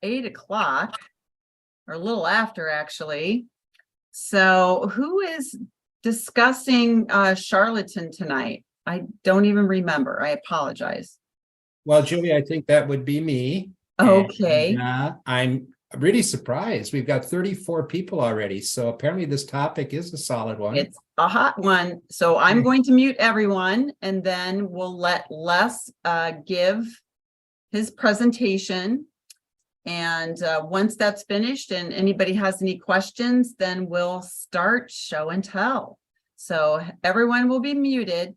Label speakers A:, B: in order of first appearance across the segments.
A: 8 o'clock, or a little after, actually. So who is discussing Charlotten tonight? I don't even remember. I apologize.
B: Well, Julie, I think that would be me.
A: Okay.
B: And, I'm really surprised. We've got 34 people already. So apparently this topic is a solid one.
A: It's a hot one. So I'm going to mute everyone, and then we'll let Les give his presentation. And once that's finished and anybody has any questions, then we'll start show and tell. So everyone will be muted.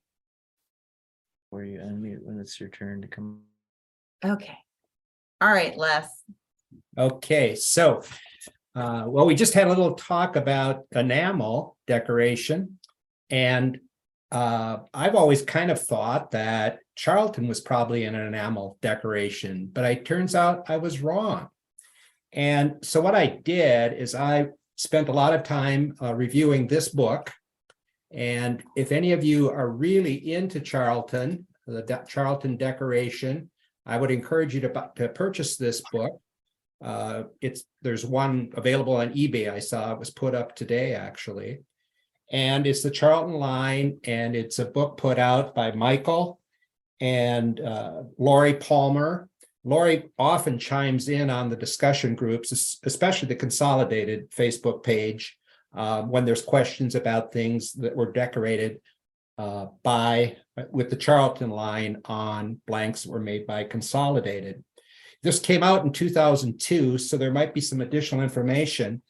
C: Where you unmute when it's your turn to come.
A: Okay. All right, Les.
B: Okay, so well, we just had a little talk about enamel decoration, and I've always kind of thought that Charleton was probably an enamel decoration, but it turns out I was wrong. And so what I did is I spent a lot of time reviewing this book. And if any of you are really into Charleton, the Charleton decoration, I would encourage you to purchase this book. There's one available on eBay. I saw it was put up today, actually. And it's the Charleton line, and it's a book put out by Michael and Lori Palmer. Lori often chimes in on the discussion groups, especially the consolidated Facebook page, when there's questions about things that were decorated with the Charleton line on blanks that were made by Consolidated. This came out in 2002, so there might be some additional information,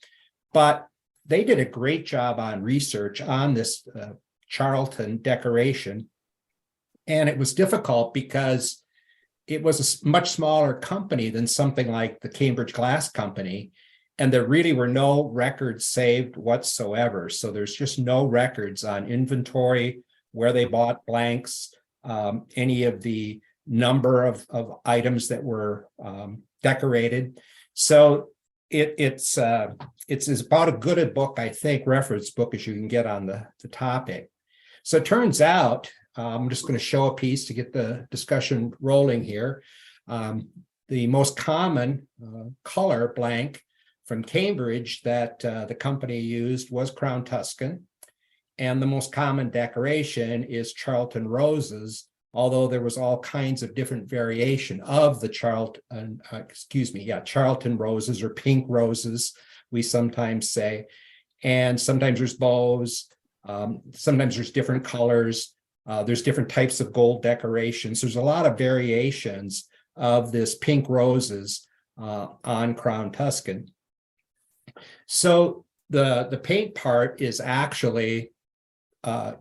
B: but they did a great job on research on this Charleton decoration. And it was difficult because it was a much smaller company than something like the Cambridge Glass Company. And there really were no records saved whatsoever. So there's just no records on inventory, where they bought blanks, any of the number of items that were decorated. So it's about as good a book, I think, reference book as you can get on the topic. So it turns out, I'm just going to show a piece to get the discussion rolling here. The most common color blank from Cambridge that the company used was Crown Tuscan. And the most common decoration is Charlton roses, although there was all kinds of different variation of the Charlton roses, or pink roses, we sometimes say. And sometimes there's bows, sometimes there's different colors, there's different types of gold decorations. There's a lot of variations of this pink roses on Crown Tuscan. So the paint part is actually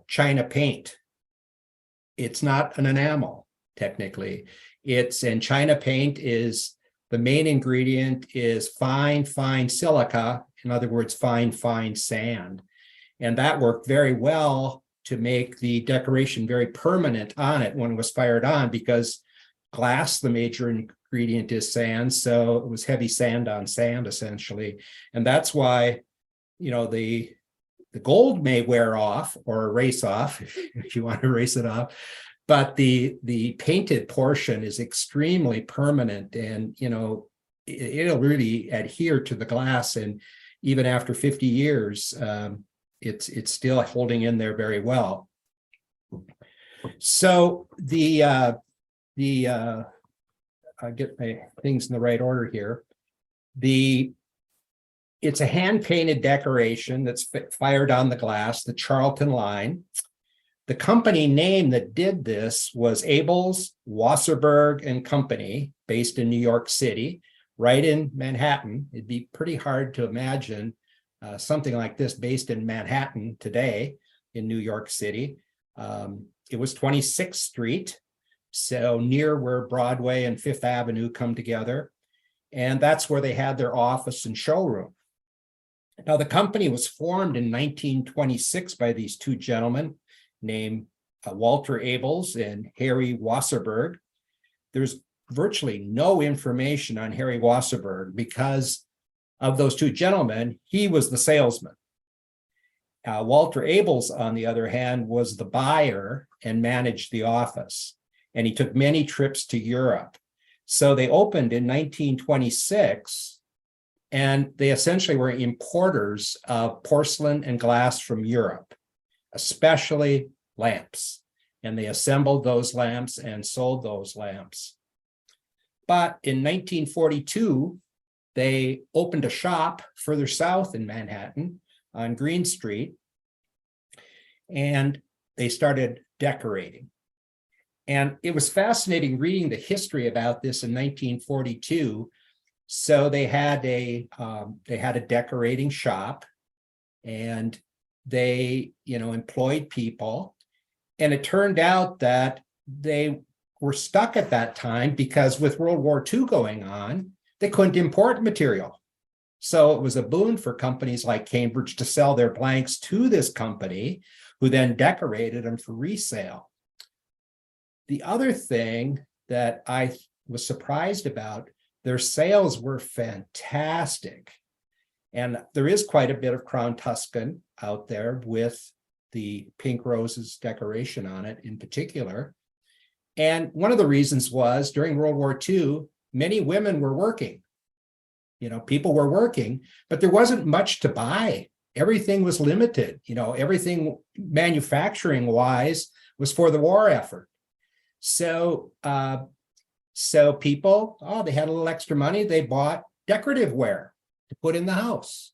B: China paint. It's not an enamel, technically. And China paint is, the main ingredient is fine silica, in other words, fine sand. And that worked very well to make the decoration very permanent on it when it was fired on, because glass, the major ingredient, is sand. So it was heavy sand on sand, essentially. And that's why, the gold may wear off or erase off if you want to erase it off, but the painted portion is extremely permanent, and it'll really adhere to the glass, and even after 50 years it's still holding in there very well. So I get my things in the right order here. It's a hand-painted decoration that's fired on the glass, the Charleton line. The company name that did this was Abels, Wasserberg and Company, based in New York City, right in Manhattan. It'd be pretty hard to imagine something like this based in Manhattan today in New York City. It was 26th Street, so near where Broadway and Fifth Avenue come together. And that's where they had their office and showroom. Now, the company was formed in 1926 by these two gentlemen named Walter Abels and Harry Wasserberg. There's virtually no information on Harry Wasserberg because of those two gentlemen. He was the salesman. Walter Abels, on the other hand, was the buyer and managed the office. And he took many trips to Europe. So they opened in 1926, and they essentially were importers of porcelain and glass from Europe, especially lamps. And they assembled those lamps and sold those lamps. But in 1942, they opened a shop further south in Manhattan on Green Street, and they started decorating. And it was fascinating reading the history about this in 1942. So they had a decorating shop, and they, employed people. And it turned out that they were stuck at that time because with World War II going on, they couldn't import material. So it was a boon for companies like Cambridge to sell their blanks to this company, who then decorated them for resale. The other thing that I was surprised about, their sales were fantastic. And there is quite a bit of Crown Tuscan out there with the pink roses decoration on it in particular. And one of the reasons was during World War II, many women were working. People were working, but there wasn't much to buy. Everything was limited. Everything manufacturing wise was for the war effort. So people, they had a little extra money. They bought decorative wear to put in the house.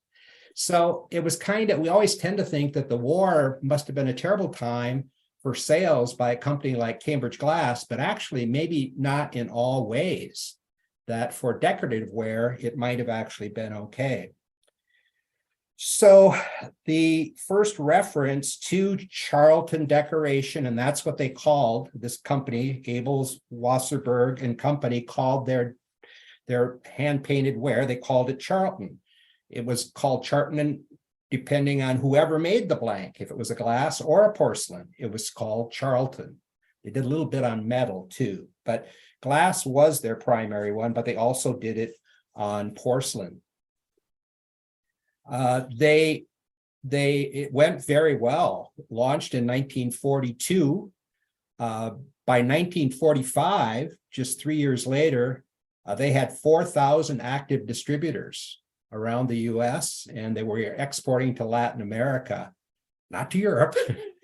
B: So it was we always tend to think that the war must have been a terrible time for sales by a company like Cambridge Glass, but actually maybe not in all ways. That for decorative wear, it might have actually been okay. So the first reference to Charleton decoration, and that's what they called this company, Abels, Wasserberg and Company, called their hand-painted ware, they called it Charleton. It was called Charleton depending on whoever made the blank. If it was a glass or a porcelain, it was called Charleton. They did a little bit on metal too, but glass was their primary one, but they also did it on porcelain. It went very well. Launched in 1942. By 1945, just 3 years later, they had 4,000 active distributors around the US, and they were exporting to Latin America, not to Europe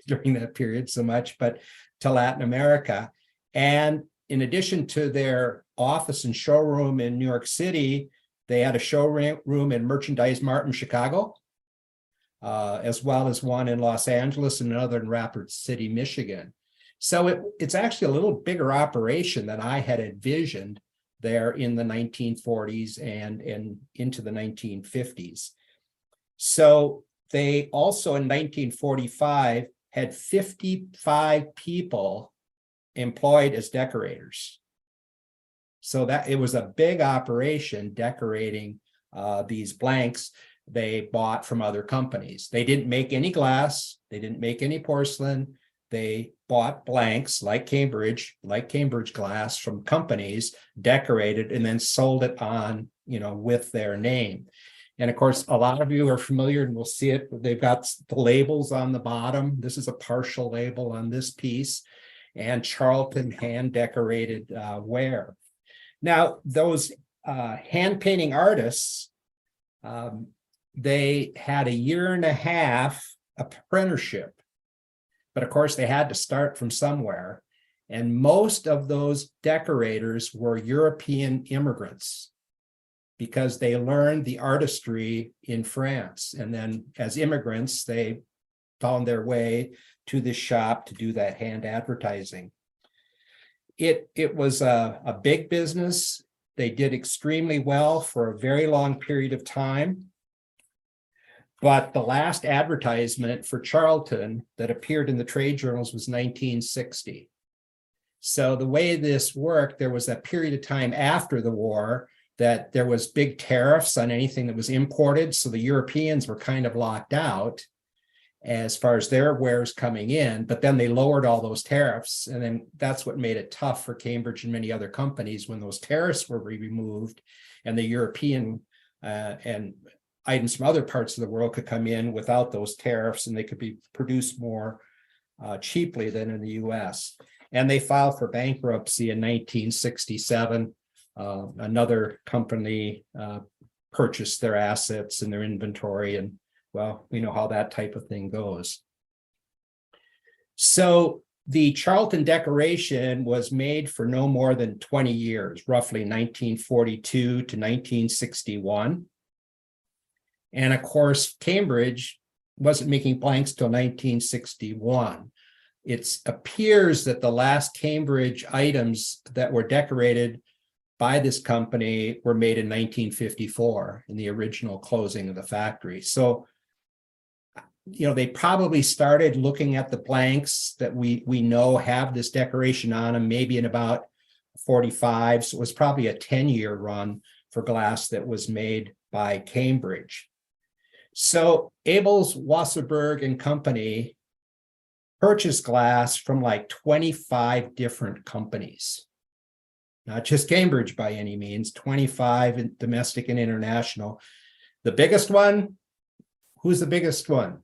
B: during that period so much, but to Latin America. And in addition to their office and showroom in New York City, they had a showroom in Merchandise Mart in Chicago, as well as one in Los Angeles and another in Rapid City, Michigan. So it's actually a little bigger operation than I had envisioned there in the 1940s and into the 1950s. So they also in 1945 had 55 people employed as decorators. So that it was a big operation decorating these blanks they bought from other companies. They didn't make any glass. They didn't make any porcelain. They bought blanks like Cambridge glass from companies, decorated, and then sold it on, with their name. And of course, a lot of you are familiar and will see it. They've got the labels on the bottom. This is a partial label on this piece, and Charleton hand decorated ware. Now, those hand painting artists, they had a year and a half apprenticeship. But of course, they had to start from somewhere. And most of those decorators were European immigrants because they learned the artistry in France. And then as immigrants, they found their way to this shop to do that hand advertising. It was a big business. They did extremely well for a very long period of time. But the last advertisement for Charleton that appeared in the trade journals was 1960. So the way this worked, there was that period of time after the war that there was big tariffs on anything that was imported. So the Europeans were kind of locked out as far as their wares coming in, but then they lowered all those tariffs. And then that's what made it tough for Cambridge and many other companies when those tariffs were removed and the European and items from other parts of the world could come in without those tariffs, and they could be produced more cheaply than in the US. And they filed for bankruptcy in 1967. Another company purchased their assets and their inventory, and well, we know how that type of thing goes. So the Charleton decoration was made for no more than 20 years, roughly 1942 to 1961. And of course, Cambridge wasn't making blanks till 1961. It appears that the last Cambridge items that were decorated by this company were made in 1954 in the original closing of the factory. So, you know, they probably started looking at the blanks that we know have this decoration on them, maybe in about 45. So it was probably a 10-year run for glass that was made by Cambridge. So Abels, Wasserberg and Company purchased glass from like 25 different companies. Not just Cambridge by any means, 25 in domestic and international. The biggest one, who's the biggest one?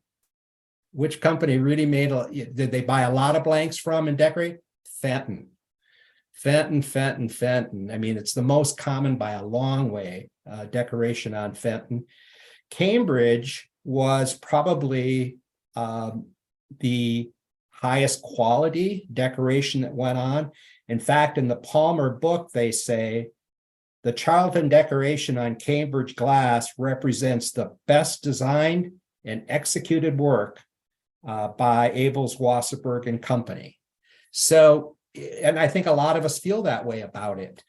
B: Which company really made, did they buy a lot of blanks from and decorate? Fenton. Fenton. I mean, it's the most common by a long way, decoration on Fenton. Cambridge was probably the highest quality decoration that went on. In fact, in the Palmer book, they say the Charleton decoration on Cambridge glass represents the best designed and executed work by Abels, Wasserberg and Company. So, and I think a lot of us feel that way about it.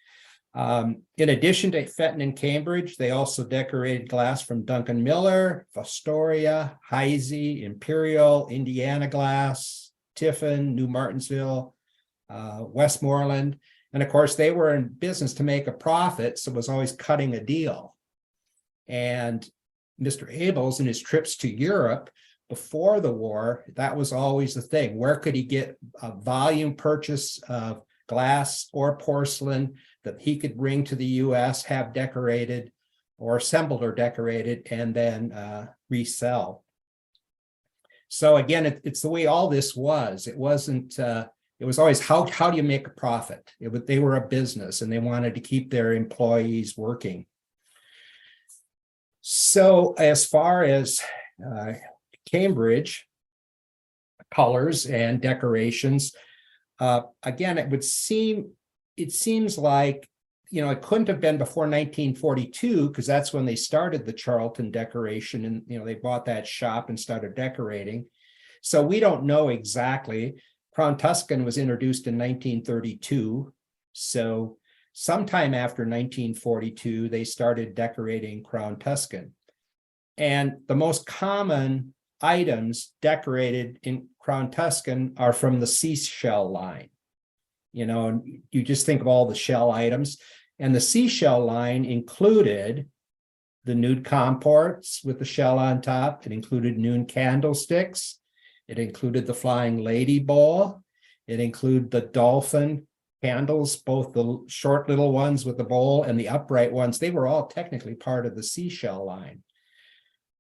B: In addition to Fenton and Cambridge, they also decorated glass from Duncan Miller, Fostoria, Heisey, Imperial, Indiana Glass, Tiffin, New Martinsville, Westmoreland. And of course, they were in business to make a profit, so it was always cutting a deal. And Mr. Abels, in his trips to Europe before the war, that was always the thing. Where could he get a volume purchase of glass or porcelain that he could bring to the US, have decorated or assembled or decorated, and then resell? So again, it's the way all this was. It wasn't, it was always how do you make a profit? They were a business and they wanted to keep their employees working. So as far as Cambridge colors and decorations, again, it seems like, you know, it couldn't have been before 1942 because that's when they started the Charleton decoration, and you know, they bought that shop and started decorating. So we don't know exactly. Crown Tuscan was introduced in 1932. So sometime after 1942, they started decorating Crown Tuscan. And the most common items decorated in Crown Tuscan are from the seashell line. You know, and you just think of all the shell items. And the seashell line included the nude comports with the shell on top. It included nude candlesticks. It included the Flying Lady bowl. It included the dolphin candles, both the short little ones with the bowl and the upright ones. They were all technically part of the seashell line.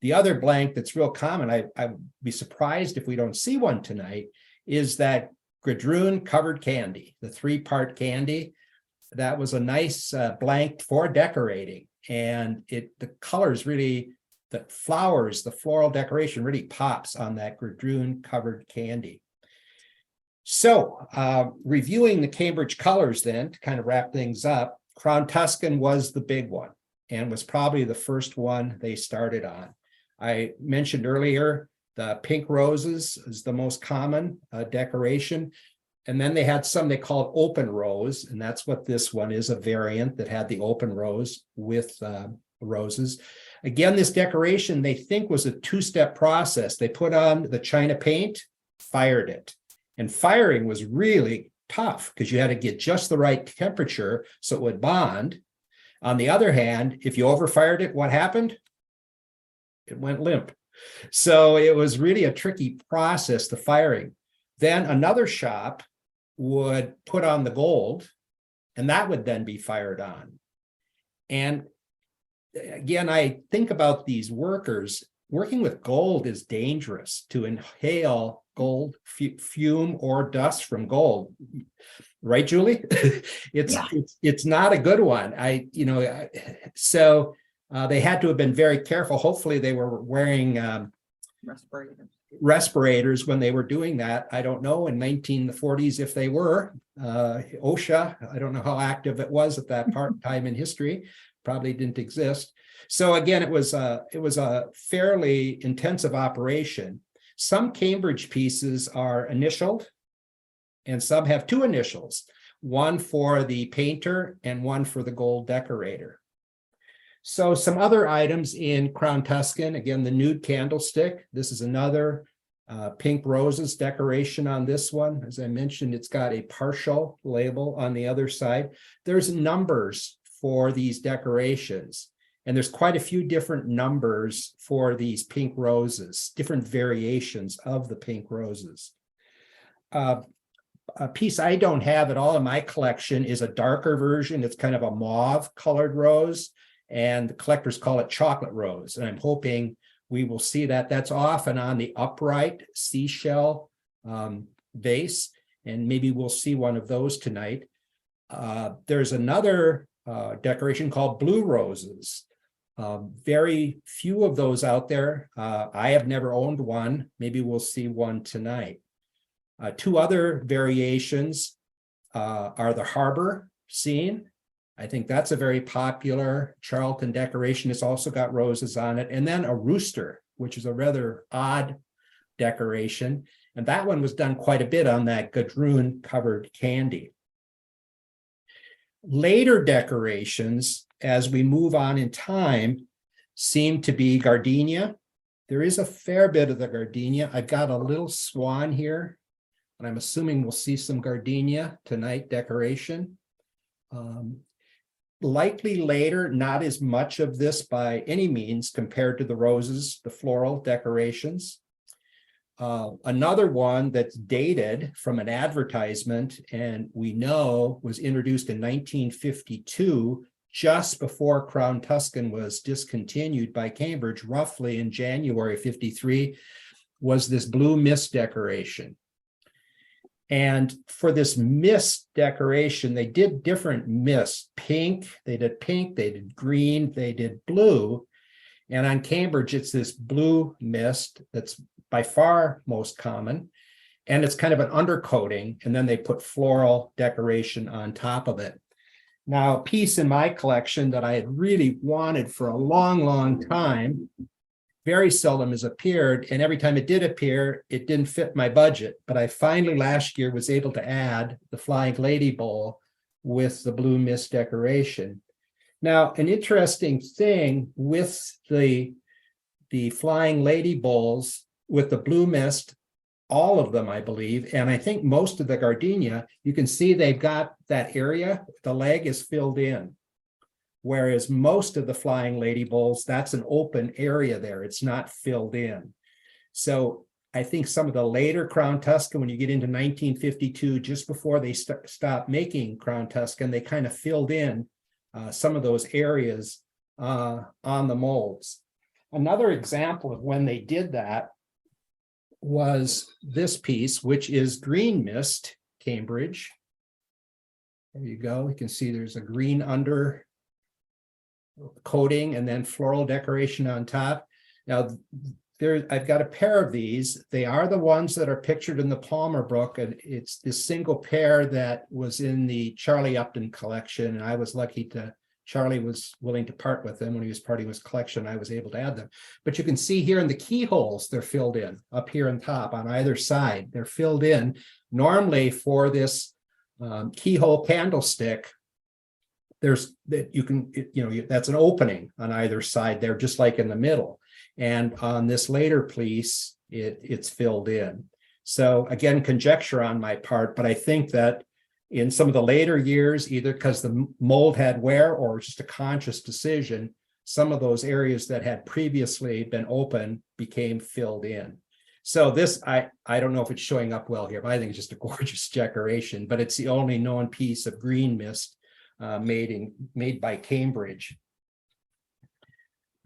B: The other blank that's real common, I'd be surprised if we don't see one tonight, is that Gadroon covered candy, the 3-part candy. That was a nice blank for decorating. And the colors really, the flowers, the floral decoration really pops on that Gadroon covered candy. So reviewing the Cambridge colors then, to kind of wrap things up, Crown Tuscan was the big one and was probably the first one they started on. I mentioned earlier, the pink roses is the most common decoration. And then they had some they called open rose, and that's what this one is, a variant that had the open rose with roses. Again, this decoration they think was a 2-step process. They put on the China paint, fired it. And firing was really tough because you had to get just the right temperature so it would bond. On the other hand, if you overfired it, what happened? It went limp. So it was really a tricky process, the firing. Then another shop would put on the gold, and that would then be fired on. And again, I think about these workers. working with gold is dangerous. To inhale gold fume or dust from gold, right, Julie?
A: Yeah.
B: It's not a good one. So they had to have been very careful. Hopefully they were wearing respirators when they were doing that. I don't know in 1940s if they were. OSHA, I don't know how active it was at that time in history, probably didn't exist. So again, it was a fairly intensive operation. Some Cambridge pieces are initialed and some have two initials, one for the painter and one for the gold decorator. So some other items in Crown Tuscan, again, the nude candlestick. This is another pink roses decoration on this one. As I mentioned, it's got a partial label on the other side. There's numbers for these decorations, and there's quite a few different numbers for these pink roses, different variations of the pink roses. A piece I don't have at all in my collection is a darker version. It's kind of a mauve colored rose, and the collectors call it chocolate rose. And I'm hoping we will see that. That's often on the upright seashell vase, and maybe we'll see one of those tonight. There's another decoration called blue roses. Very few of those out there. I have never owned one. Maybe we'll see one tonight. Two other variations are the harbor scene. I think that's a very popular Charleton decoration. It's also got roses on it. And then a rooster, which is a rather odd decoration. And that one was done quite a bit on that gadroon covered candy. Later decorations, as we move on in time, seem to be gardenia. There is a fair bit of the gardenia. I've got a little swan here, and I'm assuming we'll see some gardenia tonight decoration. Likely later, not as much of this by any means compared to the roses, the floral decorations. Another one that's dated from an advertisement, and we know was introduced in 1952, just before Crown Tuscan was discontinued by Cambridge, roughly in January 53, was this blue mist decoration. And for this mist decoration, they did different mists. Pink, they did green, they did blue. And on Cambridge, it's this blue mist that's by far most common. And it's kind of an undercoating, and then they put floral decoration on top of it. Now, a piece in my collection that I had really wanted for a long, long time, very seldom has appeared, and every time it did appear, it didn't fit my budget. But I finally last year was able to add the Flying Lady Bowl with the blue mist decoration. Now, an interesting thing with the Flying Lady Bowls with the blue mist, all of them, I believe, and I think most of the gardenia, you can see they've got that area, the leg is filled in. Whereas most of the Flying Lady Bowls, that's an open area there. It's not filled in. So I think some of the later Crown Tuscan, when you get into 1952, just before they stopped making Crown Tuscan, they kind of filled in some of those areas on the molds. Another example of when they did that was this piece, which is Green Mist, Cambridge. There you go. You can see there's a green under coating and then floral decoration on top. Now, I've got a pair of these. They are the ones that are pictured in the Palmer book, and it's this single pair that was in the Charlie Upton collection, and I was lucky to, Charlie was willing to part with them when he was parting his collection. I was able to add them. But you can see here in the keyholes, they're filled in up here on top on either side. They're filled in. Normally for this keyhole candlestick, there's that you can, that's an opening on either side there, just like in the middle. And on this later piece, it's filled in. So again, conjecture on my part, but I think that in some of the later years, either because the mold had wear or just a conscious decision, some of those areas that had previously been open became filled in. So this, I don't know if it's showing up well here, but I think it's just a gorgeous decoration, but it's the only known piece of green mist made by Cambridge.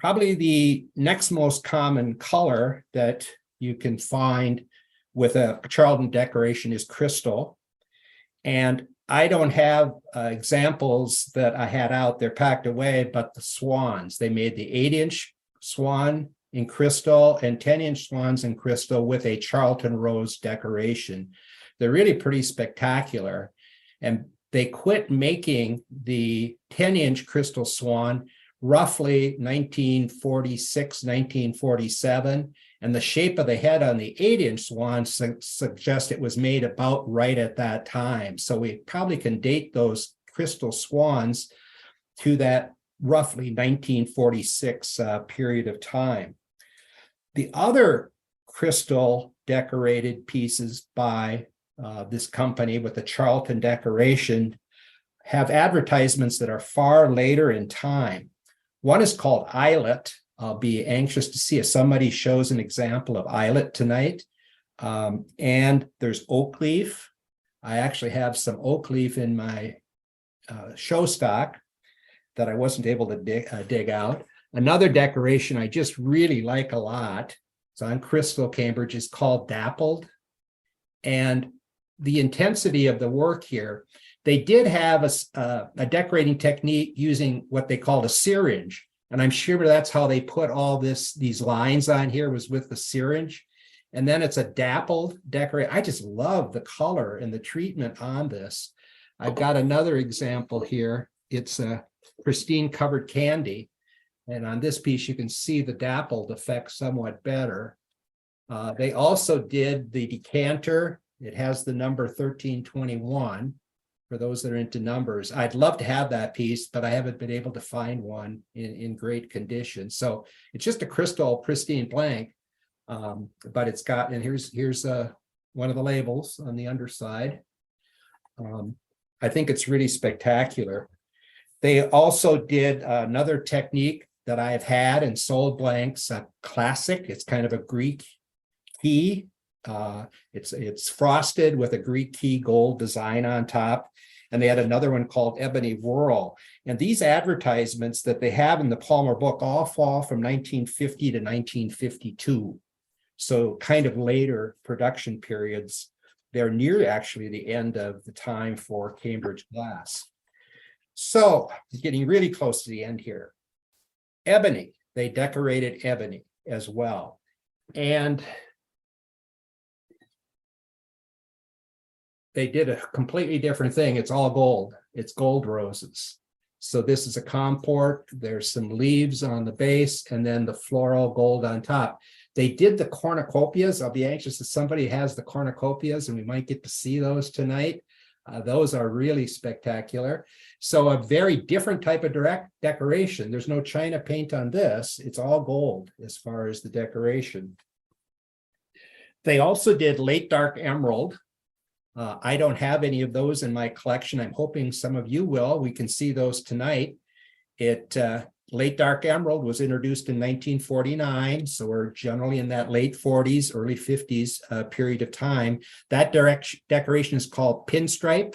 B: Probably the next most common color that you can find with a Charlton decoration is crystal. And I don't have examples that I had out there packed away, but the swans, they made the 8-inch swan in crystal and 10-inch swans in crystal with a Charlton rose decoration. They're really pretty spectacular. And they quit making the 10-inch crystal swan roughly 1946, 1947. And the shape of the head on the 8-inch swan suggests it was made about right at that time. So we probably can date those crystal swans to that roughly 1946 period of time. The other crystal decorated pieces by this company with the Charlton decoration have advertisements that are far later in time. One is called Eyelet. I'll be anxious to see if somebody shows an example of Eyelet tonight. And there's Oak Leaf. I actually have some Oak Leaf in my show stock that I wasn't able to dig out. Another decoration I just really like a lot, it's on Crystal Cambridge, is called Dappled. And the intensity of the work here, they did have a decorating technique using what they called a syringe. And I'm sure that's how they put all these lines on here, was with the syringe. And then it's a dappled decorate. I just love the color and the treatment on this. I've got another example here. It's a pristine covered candy. And on this piece, you can see the dappled effect somewhat better. They also did the decanter. It has the number 1321 for those that are into numbers. I'd love to have that piece, but I haven't been able to find one in great condition. So it's just a crystal pristine blank, but it's got, and here's one of the labels on the underside. I think it's really spectacular. They also did another technique that I've had and sold blanks, a classic. It's kind of a Greek key. It's frosted with a Greek key gold design on top. And they had another one called Ebony Whirl. And these advertisements that they have in the Palmer book all fall from 1950 to 1952. So kind of later production periods. They're near actually the end of the time for Cambridge glass. So getting really close to the end here. Ebony, they decorated ebony as well. And they did a completely different thing. It's all gold. It's gold roses. So this is a comport. There's some leaves on the base and then the floral gold on top. They did the cornucopias. I'll be anxious if somebody has the cornucopias, and we might get to see those tonight. Those are really spectacular. So a very different type of direct decoration. There's no China paint on this. It's all gold as far as the decoration. They also did late dark emerald. I don't have any of those in my collection. I'm hoping some of you will. We can see those tonight. Late dark emerald was introduced in 1949. So we're generally in that late 40s, early 50s period of time. That decoration is called pinstripe.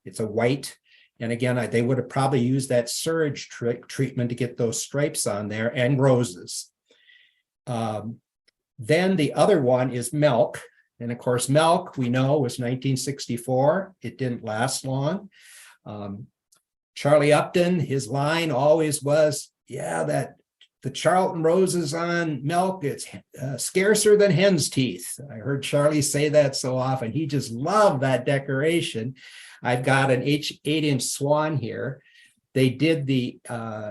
B: It's a white. And again, they would have probably used that surge treatment to get those stripes on there, and roses. Then the other one is milk. And of course, milk, we know, was 1964. It didn't last long. Charlie Upton, his line always was, yeah, that the Charlton roses on milk, it's scarcer than hen's teeth. I heard Charlie say that so often. He just loved that decoration. I've got an 8-inch swan here. They did the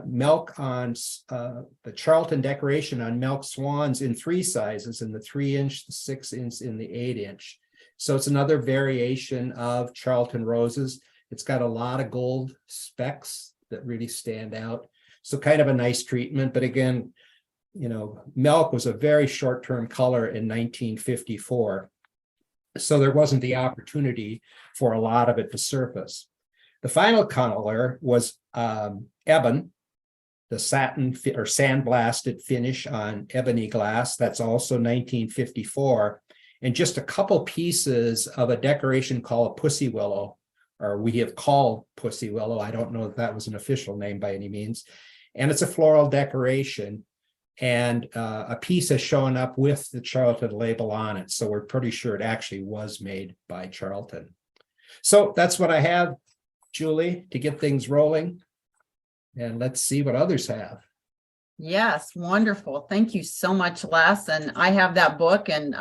B: milk on the Charlton decoration on milk swans in 3 sizes, in the 3-inch, the 6-inch, and the 8-inch. So it's another variation of Charlton roses. It's got a lot of gold specks that really stand out. So kind of a nice treatment. But again, you know, milk was a very short-term color in 1954. So there wasn't the opportunity for a lot of it to surface. The final color was ebon, the satin or sandblasted finish on ebony glass. That's also 1954. And just a couple pieces of a decoration called Pussy Willow, or we have called Pussy Willow. I don't know if that was an official name by any means. and it's a floral decoration. And a piece has shown up with the Charleton label on it. So we're pretty sure it actually was made by Charleton. So that's what I have, Julie, to get things rolling. And let's see what others have.
A: Yes, wonderful. Thank you so much, Les. And I have that book, and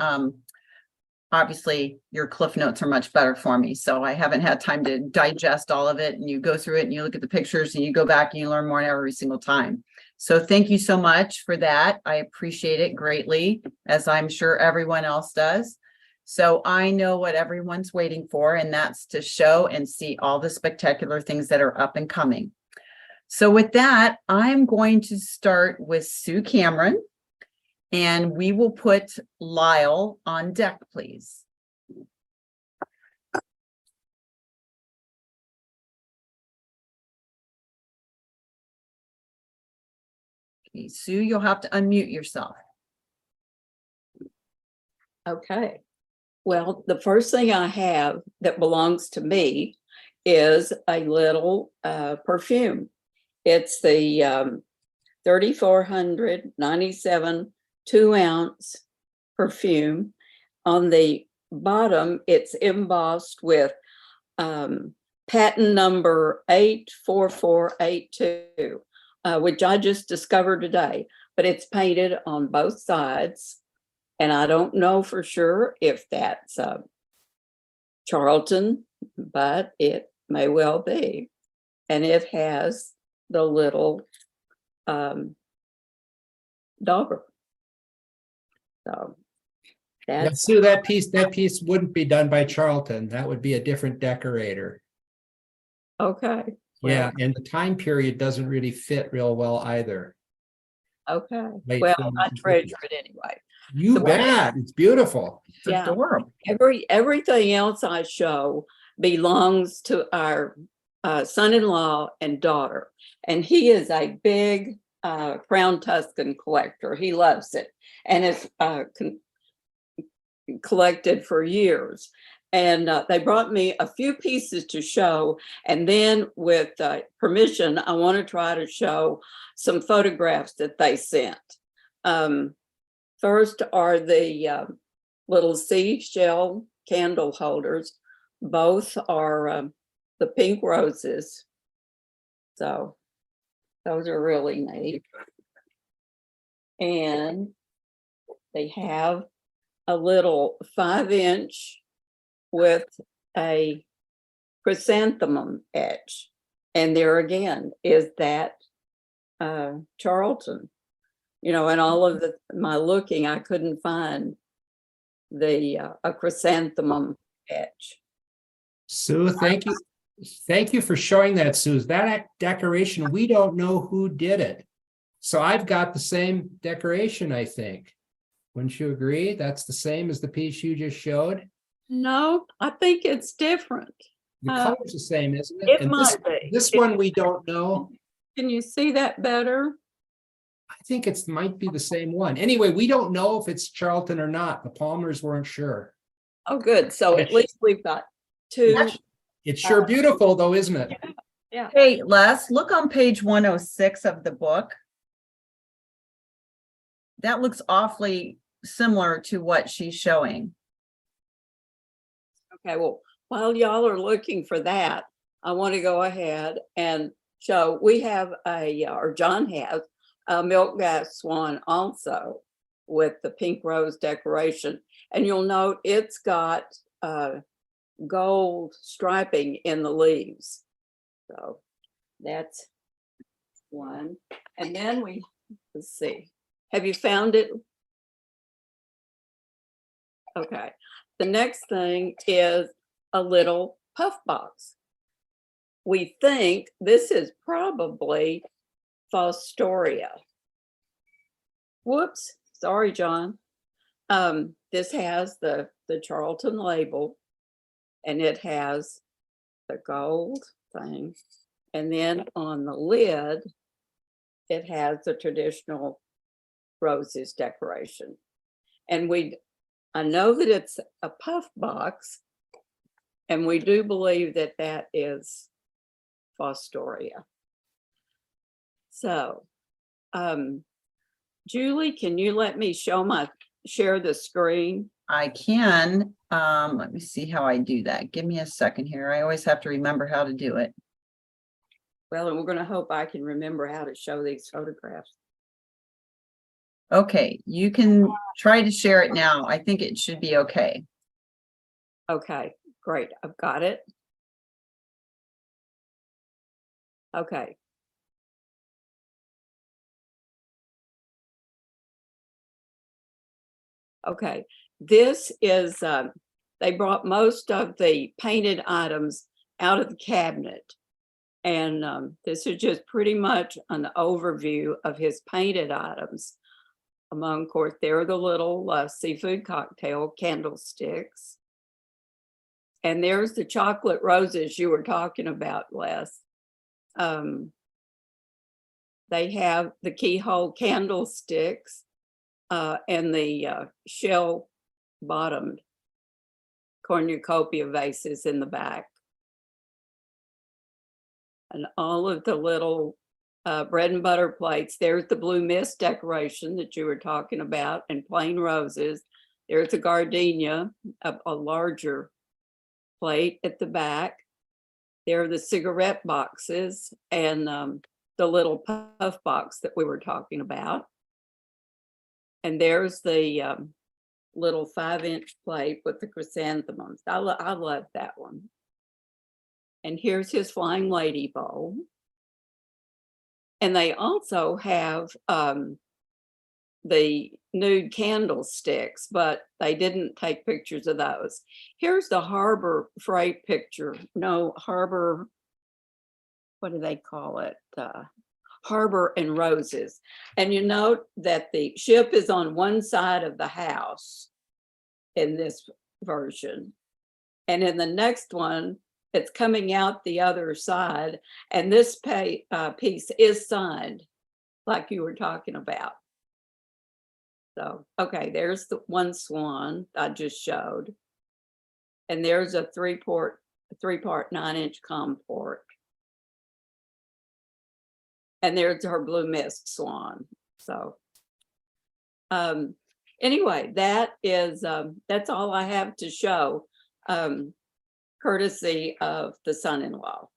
A: obviously your Cliff Notes are much better for me. So I haven't had time to digest all of it, and you go through it and you look at the pictures and you go back and you learn more every single time. So thank you so much for that. I appreciate it greatly, as I'm sure everyone else does. So I know what everyone's waiting for, and that's to show and see all the spectacular things that are up and coming. So with that, I'm going to start with Sue Cameron, and we will put Lyle on deck, please. Okay, Sue, you'll have to unmute yourself.
D: Okay. Well, the first thing I have that belongs to me is a little perfume. It's the 3497 2-ounce perfume. On the bottom, it's embossed with patent number 84482, which I just discovered today, but it's painted on both sides. And I don't know for sure if that's Charleton, but it may well be. And it has the little dauber. So
B: Yeah,
D: that's
B: Sue, that piece wouldn't be done by Charleton. That would be a different decorator.
D: okay.
B: Yeah, and the time period doesn't really fit real well either.
D: Okay.
B: Late
D: Well,
B: 40s
D: I
B: and 50s.
D: treasure it anyway.
B: You bet. It's beautiful.
A: It's
D: Yeah.
A: adorable.
D: Everything else I show belongs to our son-in-law and daughter, and he is a big Crown Tuscan collector. He loves it, and it's collected for years. And they brought me a few pieces to show, and then with permission, I want to try to show some photographs that they sent. First are the little seashell candle holders. Both are the pink roses. So those are really neat. And they have a little 5-inch with a chrysanthemum etch. And there again is that Charleton. You know, in all of my looking, I couldn't find the a chrysanthemum etch.
B: Sue, thank you. Thank you for showing that, Sue. That decoration, we don't know who did it. So I've got the same decoration, I think. Wouldn't you agree? That's the same as the piece you just showed?
D: No, I think it's different.
B: The color's the same, isn't it?
D: It
B: And
D: might be.
B: this one we don't know.
D: Can you see that better?
B: I think it might be the same one. Anyway, we don't know if it's Charleton or not. The Palmers weren't sure.
D: Oh, good. So at least we've got two.
B: It's sure beautiful though, isn't it?
D: Yeah.
A: Hey, Les, look on page 106 of the book. That looks awfully similar to what she's showing.
D: Okay, well, while y'all are looking for that, I want to go ahead and show we have or John has a milk gas swan also with the pink rose decoration. And you'll note it's got gold striping in the leaves. So that's one. And then let's see. Have you found it? Okay. The next thing is a little puff box. We think this is probably Fostoria. Whoops, sorry, John. This has the Charleton label, and it has the gold thing. And then on the lid, it has the traditional roses decoration. And I know that it's a puff box, and we do believe that that is Fostoria. So, Julie, can you let me share the screen?
A: I can. Let me see how I do that. Give me a second here. I always have to remember how to do it.
D: Well, and we're going to hope I can remember how to show these photographs.
A: Okay, you can try to share it now. I think it should be okay.
D: Okay, great. I've got it. Okay. Okay, this is, they brought most of the painted items out of the cabinet. And this is just pretty much an overview of his painted items. Among, of course, there are the little seafood cocktail candlesticks. And there's the chocolate roses you were talking about, Les. They have the keyhole candlesticks and the shell bottomed cornucopia vases in the back. And all of the little bread and butter plates. There's the blue mist decoration that you were talking about, and plain roses. There's a gardenia, a larger plate at the back. There are the cigarette boxes and the little puff box that we were talking about. And there's the little 5-inch plate with the chrysanthemums. I love that one. And here's his flying lady bowl. And they also have the nude candlesticks, but they didn't take pictures of those. Here's the Harbor Freight picture. No, Harbor, what do they call it? Harbor and Roses. And you note that the ship is on one side of the house in this version. And in the next one, it's coming out the other side. And this piece is signed like you were talking about. So, okay, there's the one swan I just showed. And there's a three-part 9-inch comport. And there's her blue mist swan. So anyway, that is that's all I have to show, courtesy of the son-in-law.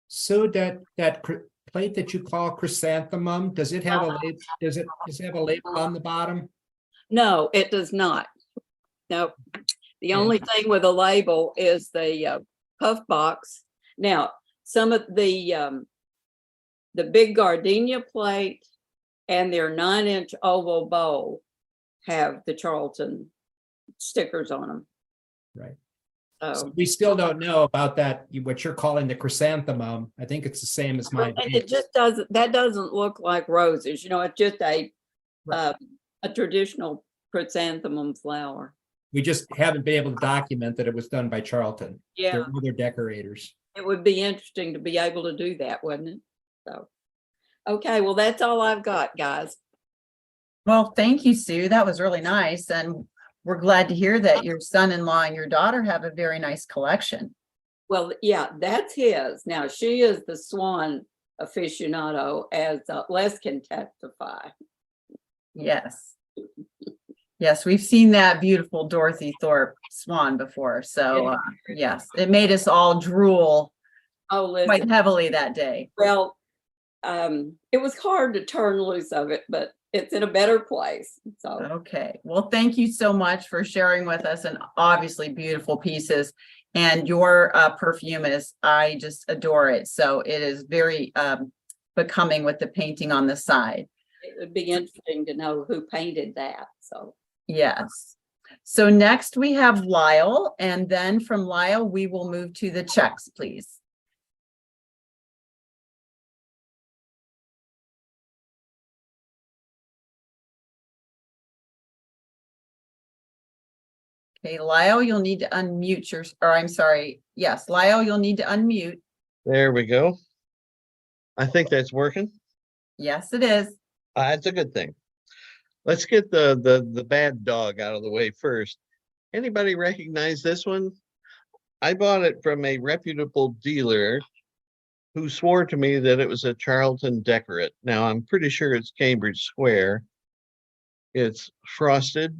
B: So that plate that you call chrysanthemum, does it have a label? Does it have a label on the bottom?
D: No, it does not. No, the only thing with a label is the puff box. Now, some of the big gardenia plate and their 9-inch oval bowl have the Charleton stickers on them.
B: Right.
D: So
B: we still don't know about that, what you're calling the chrysanthemum. I think it's the same as mine.
D: it just doesn't look like roses. You know, it's just a traditional chrysanthemum flower.
B: We just haven't been able to document that it was done by Charleton.
D: Yeah.
B: There are other decorators.
D: It would be interesting to be able to do that, wouldn't it? So, okay, well, that's all I've got, guys.
A: Well, thank you, Sue. That was really nice. And we're glad to hear that your son-in-law and your daughter have a very nice collection.
D: Well, yeah, that's his. Now, she is the swan aficionado, as Les can testify.
A: Yes. Yes, we've seen that beautiful Dorothy Thorpe swan before. So yes, it made us all drool quite heavily that day.
D: Well, it was hard to turn loose of it, but it's in a better place. So
A: okay, well, thank you so much for sharing with us, and obviously beautiful pieces. And your perfume I just adore it. So it is very becoming with the painting on the side.
D: It would be interesting to know who painted that. So
A: yes. So next we have Lyle, and then from Lyle we will move to the checks, please. Okay, Lyle, you'll need to unmute I'm sorry. Yes, Lyle, you'll need to unmute.
E: There we go. I think that's working.
A: Yes, it is.
E: That's a good thing. Let's get the bad dog out of the way first. Anybody recognize this one? I bought it from a reputable dealer who swore to me that it was a Charlton decorate. Now, I'm pretty sure it's Cambridge Square. It's frosted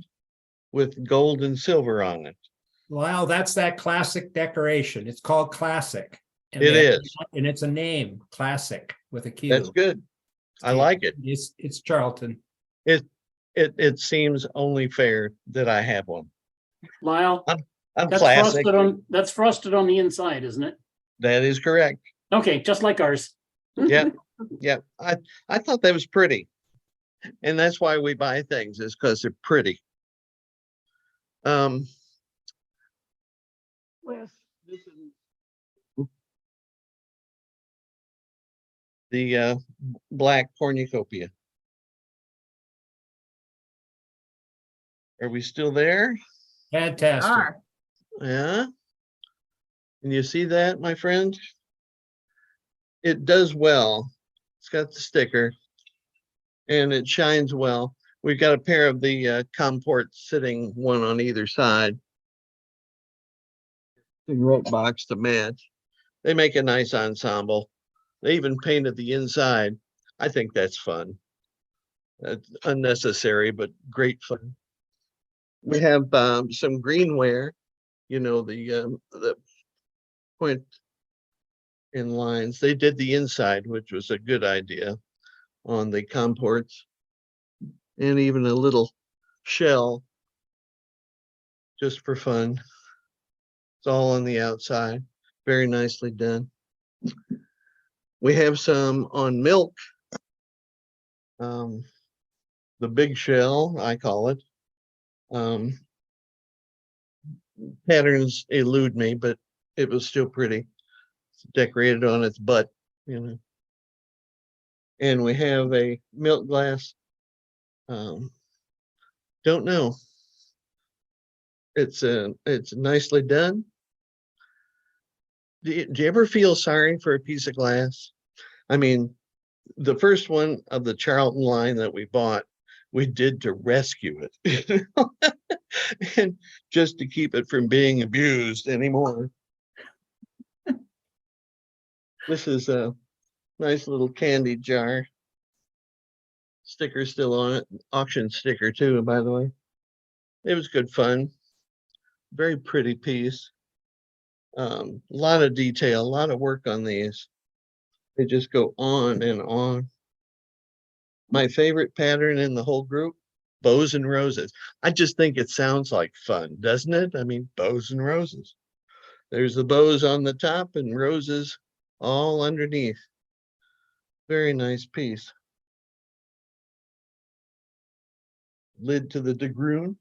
E: with gold and silver on it.
B: Well, that's that classic decoration. It's called classic. And
E: It
B: they have-
E: is.
B: And it's a name, classic, with a Q.
E: That's good. I like it.
B: It's Charlton.
E: It seems only fair that I have one.
F: Lyle,
E: I'm
F: that's
E: classic.
F: that's frosted on the inside, isn't it?
E: That is correct.
F: Okay, just like ours.
E: Yeah, yeah. I thought that was pretty. And that's why we buy things, is because they're pretty. Well, this is the black cornucopia. Are we still there?
B: Fantastic.
A: Are.
E: Yeah. Can you see that, my friend? It does well. It's got the sticker and it shines well. We've got a pair of the comport sitting one on either side. Cigarette box to match. They make a nice ensemble. They even painted the inside. I think that's fun. That's unnecessary, but great fun. We have some greenware, you know, the point in lines. They did the inside, which was a good idea on the comports, and even a little shell just for fun. It's all on the outside. Very nicely done. We have some on milk. The big shell, I call it. Patterns elude me, but it was still pretty. It's decorated on its butt, you know. And we have a milk glass. Don't know. It's nicely done. Do you ever feel sorry for a piece of glass? I mean, the first one of the Charlton line that we bought, we did to rescue it. And just to keep it from being abused anymore. This is a nice little candy jar. Sticker still on it, auction sticker too, by the way. It was good fun. Very pretty piece. A lot of detail, a lot of work on these. They just go on and on. My favorite pattern in the whole group, bows and roses. I just think it sounds like fun, doesn't it? I mean, bows and roses. There's the bows on the top and roses all underneath. Very nice piece. Lid to the DeGrune.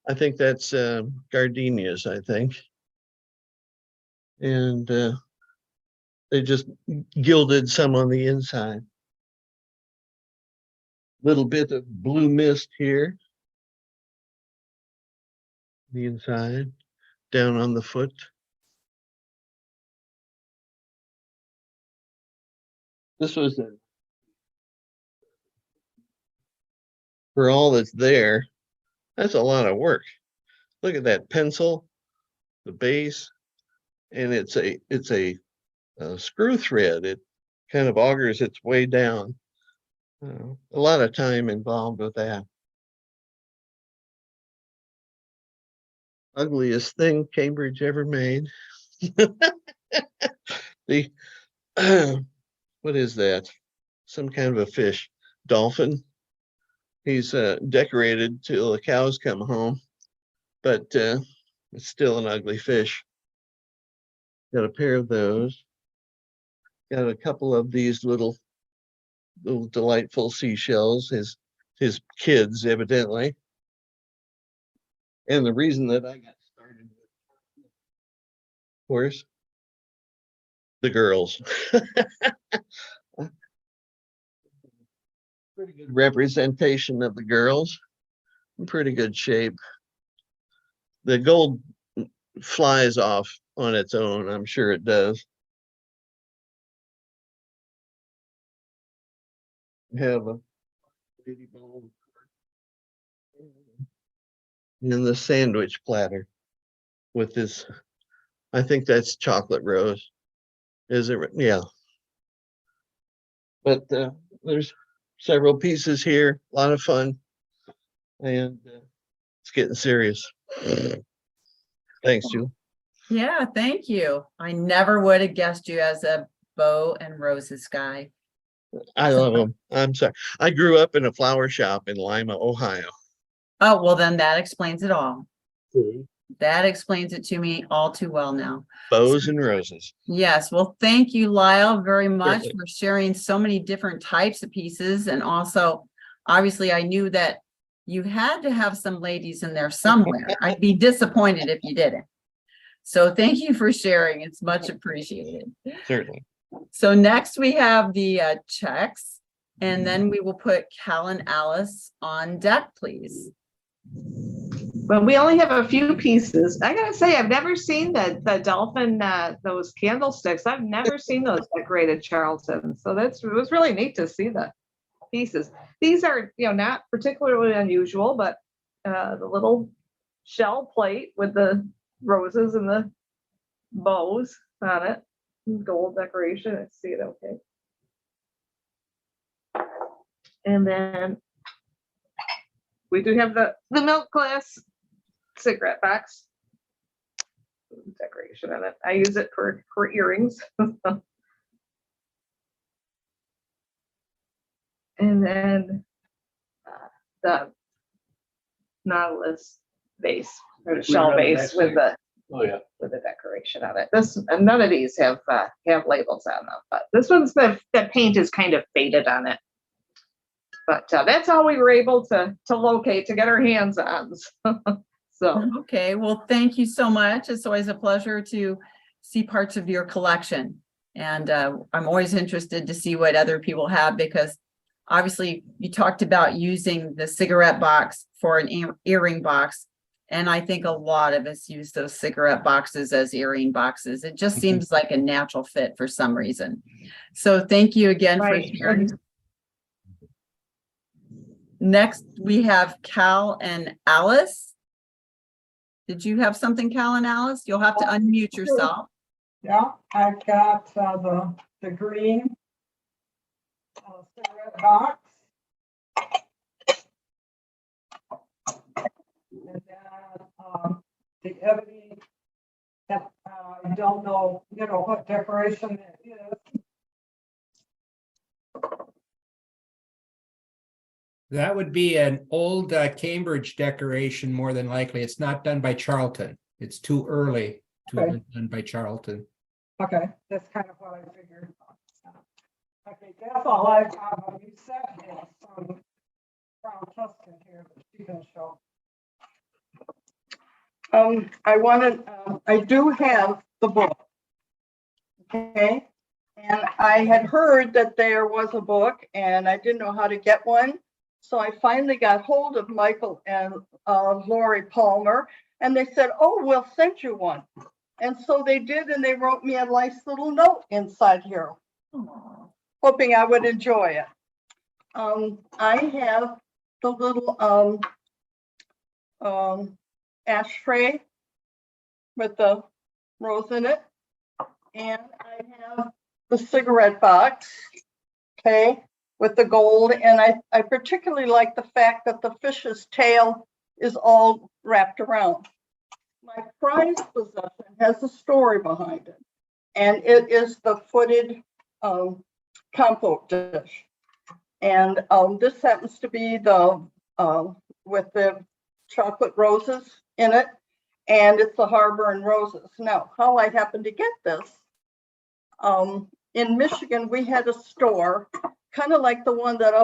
E: I think that's gardenias, I think. And they just gilded some on the inside. Little bit of blue mist here. The inside, down on the foot. This was for all that's there. That's a lot of work. Look at that pencil, the base, and it's a screw thread. It kind of augers its way down. A lot of time involved with that. Ugliest thing Cambridge ever made. The what is that? Some kind of a fish, dolphin. He's decorated till the cows come home, but it's still an ugly fish. Got a pair of those. Got a couple of these little delightful seashells, his kids evidently. And the reason that I got started with, of course, the girls. Pretty good representation of the girls. In pretty good shape. The gold flies off on its own, I'm sure it does. Have a lady bowl and the sandwich platter with this, I think that's chocolate rose. Is it? Yeah. But there's several pieces here, a lot of fun, and it's getting serious. Thanks, Julie.
A: Yeah, thank you. I never would have guessed you as a bow and roses guy.
E: I love them. I'm sorry. I grew up in a flower shop in Lima, Ohio.
A: Oh, well, then that explains it all. That explains it to me all too well now.
E: Bows and roses.
A: Yes, well, thank you, Lyle, very much
E: Certainly.
A: for sharing so many different types of pieces. And also, obviously, I knew that you had to have some ladies in there somewhere. I'd be disappointed if you didn't. So thank you for sharing. It's much appreciated.
E: Certainly.
A: So next we have the checks, and then we will put Cal and Alice on deck, please.
G: Well, we only have a few pieces. I gotta say, I've never seen the dolphin, those candlesticks. I've never seen those decorated Charlton. So it was really neat to see the pieces. These are, not particularly unusual, but the little shell plate with the roses and the bows on it, gold decoration. I see it okay. And then we do have the milk glass cigarette box decoration on it. I use it for earrings. And then the Nautilus vase or the shell vase with the decoration on it. And none of these have labels on them, but this one's the paint is kind of faded on it. But that's all we were able to locate, to get our hands on. So
A: Okay, well, thank you so much. It's always a pleasure to see parts of your collection. And I'm always interested to see what other people have, because obviously you talked about using the cigarette box for an earring box. And I think a lot of us use those cigarette boxes as earring boxes. It just seems like a natural fit for some reason. So thank you again for sharing. Next, we have Cal and Alice. Did you have something, Cal and Alice? You'll have to unmute yourself.
H: Yeah, I've got the green cigarette box. And then the ebony, that I don't know, what decoration it is.
B: That would be an old Cambridge decoration, more than likely. It's not done by Charleton. It's too early to have been done by Charleton.
H: Okay, that's kind of what I figured. Okay, that's all I've got. You said has some Crown Tuscan here that you can show. I do have the book. Okay, and I had heard that there was a book and I didn't know how to get one. So I finally got hold of Michael and Lori Palmer, and they said, "Oh, we'll send you one." And so they did, and they wrote me a nice little note inside here, hoping I would enjoy it. I have the little ashtray with the rose in it, and I have the cigarette box, okay, with the gold. And I particularly like the fact that the fish's tail is all wrapped around. My prized possession has a story behind it, and it is the footed compote dish. And this happens to be the with the chocolate roses in it, and it's the Harbor and Roses. Now, how I happened to get this, in Michigan, we had a store kind of like the one that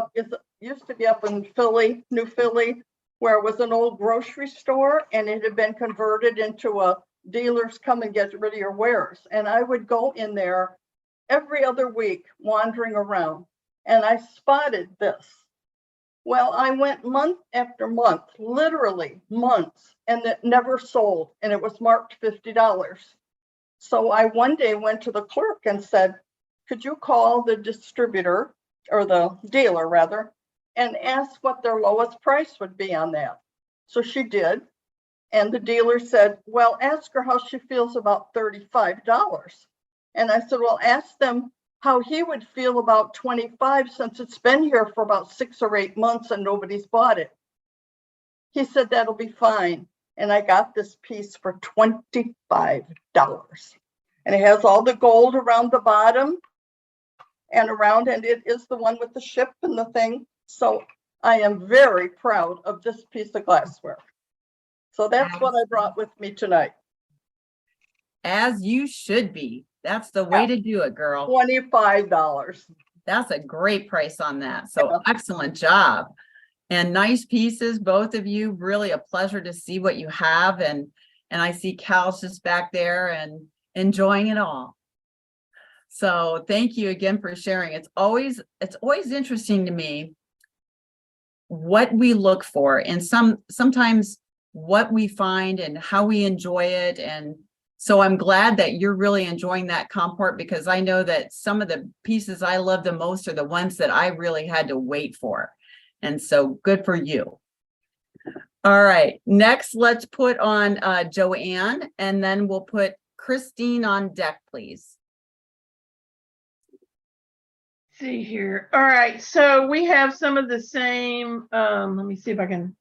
H: used to be up in Philly, New Philly, where it was an old grocery store, and it had been converted into a dealers come and get rid of your wares. And I would go in there every other week wandering around, and I spotted this. Well, I went month after month, literally months, and it never sold, and it was marked $50. So I one day went to the clerk and said, "Could you call the distributor, or the dealer rather, and ask what their lowest price would be on that?" So she did. And the dealer said, "Well, ask her how she feels about $35. And I said, well, ask them how he would feel about 25 since it's been here for about 6 or 8 months and nobody's bought it. He said, that'll be fine. And I got this piece for $25. And it has all the gold around the bottom and around, and it is the one with the ship and the thing. So I am very proud of this piece of glassware. So that's what I brought with me tonight.
A: As you should be. That's the way to do it, girl.
H: $25.
A: That's a great price on that. So
H: Yeah.
A: excellent job. And nice pieces, both of you. Really a pleasure to see what you have. And I see Cal's just back there and enjoying it all. So thank you again for sharing. It's always interesting to me what we look for, and sometimes what we find and how we enjoy it. And so I'm glad that you're really enjoying that comport, because I know that some of the pieces I love the most are the ones that I really had to wait for. And so good for you. All right, next let's put on Joanne, and then we'll put Christine on deck, please.
I: See here. All right, so we have some of the same, let me see if I can,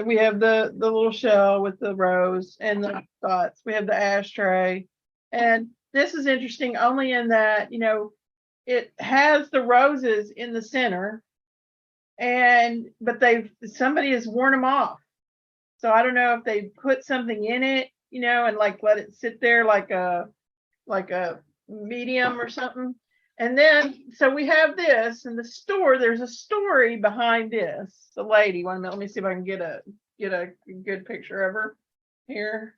I: we have the little shell with the rose and the dots. We have the ashtray. And this is interesting only in that, you know, it has the roses in the center, but somebody has worn them off. So I don't know if they put something in it, you know, and like let it sit there like a medium or something. And then, so we have this in the store. There's a story behind this. The lady, 1 minute, let me see if I can get a good picture of her here.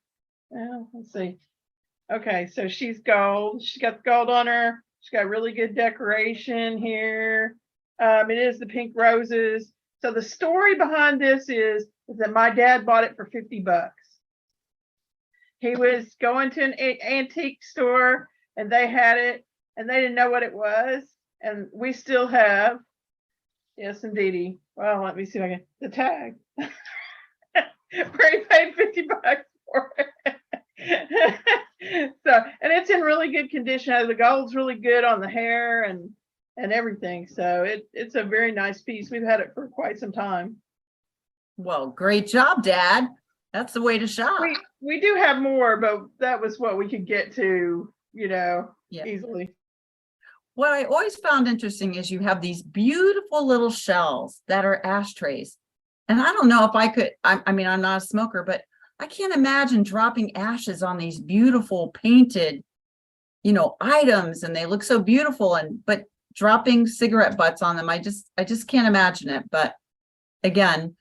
I: Let's see. Okay, so she's gold. She's got the gold on her. She's got really good decoration here. It is the pink roses. So the story behind this is that my dad bought it for $50. He was going to an antique store and they had it. And they didn't know what it was. And we still have, yes, indeedy. Well, let me see if I can, the tag. Where he paid $50 for it. So, and it's in really good condition. The gold's really good on the hair and everything. So it's a very nice piece. We've had it for quite some time.
A: Well, great job, Dad. That's the way to shop.
I: We do have more, but that was what we could get to, you know,
A: Yeah.
I: easily.
A: What I always found interesting is you have these beautiful little shells that are ashtrays. And I don't know if I could, I mean, I'm not a smoker, but I can't imagine dropping ashes on these beautiful painted, you know, items, and they look so beautiful, but dropping cigarette butts on them, I just can't imagine it. But again,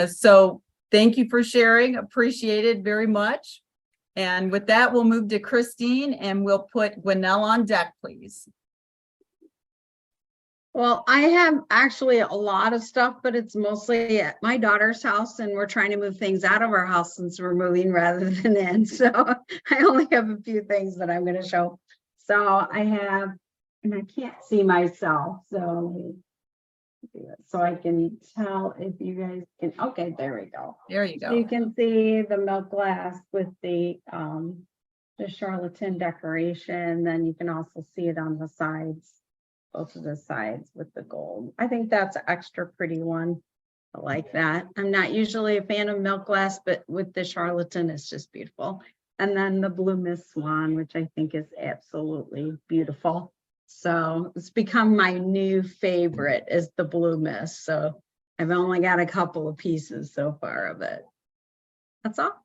A: so thank you for sharing. Appreciate it very much. And with that, we'll move to Christine, and we'll put Gwinnell on deck, please.
J: Well, I have actually a lot of stuff, but it's mostly at my daughter's house, and we're trying to move things out of our house since we're moving rather than in. So I only have a few things that I'm going to show. So I have, and I can't see myself, so I can tell if you guys can. Okay, there we go.
A: There you go.
J: So you can see the milk glass with the Charleton decoration. Then you can also see it on the sides. Both of the sides with the gold. I think that's an extra pretty one. I like that. I'm not usually a fan of milk glass, but with the Charlatan, it's just beautiful. And then the blue mist swan, which I think is absolutely beautiful. So it's become my new favorite, is the blue mist. So I've only got a couple of pieces so far of it. That's all.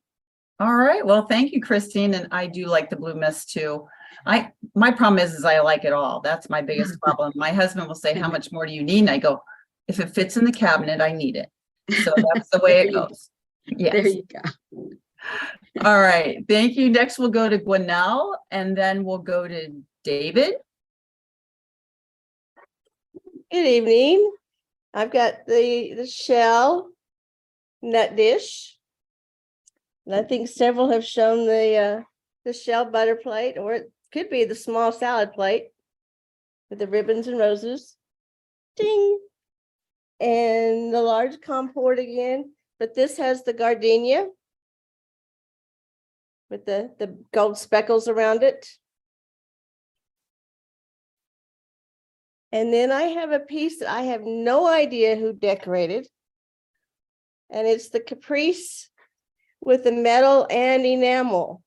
A: All right. Well, thank you, Christine. And I do like the blue mist too. My problem is I like it all. That's my biggest problem. My husband will say, how much more do you need? And I go, if it fits in the cabinet, I need it. So that's the way it goes. Yes.
J: There you go.
A: All right. Thank you. Next, we'll go to Gwinnell, and then we'll go to David.
K: Good evening. I've got the shell nut dish. And I think several have shown the shell butter plate, or it could be the small salad plate with the ribbons and roses. Ding. And the large comport again, but this has the gardenia with the gold speckles around it. And then I have a piece that I have no idea who decorated. And it's the caprice with the metal and enamel.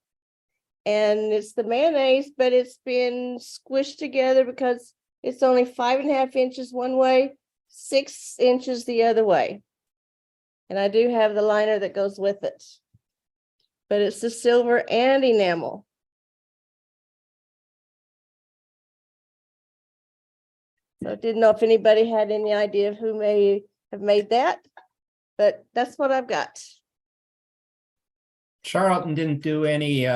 K: And it's the mayonnaise, but it's been squished together because it's only 5.5 inches one way, 6 inches the other way. And I do have the liner that goes with it. But it's the silver and enamel. So I didn't know if anybody had any idea of who may have made that, but that's what I've got.
B: Charlton didn't do any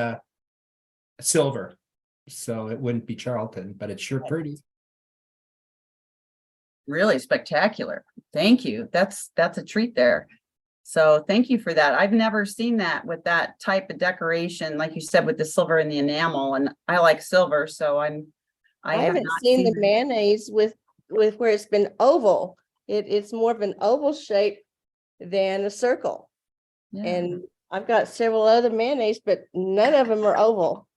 B: silver, so it wouldn't be Charlton, but it's sure pretty.
A: Really spectacular. Thank you. That's a treat there. So thank you for that. I've never seen that with that type of decoration, like you said, with the silver and the enamel, and I like silver, so I have
K: haven't
A: not
K: seen the
A: that.
K: mayonnaise with where it's been oval. It's more of an oval shape than a circle.
A: Yeah.
K: And I've got several other mayonnaise, but none of them are oval.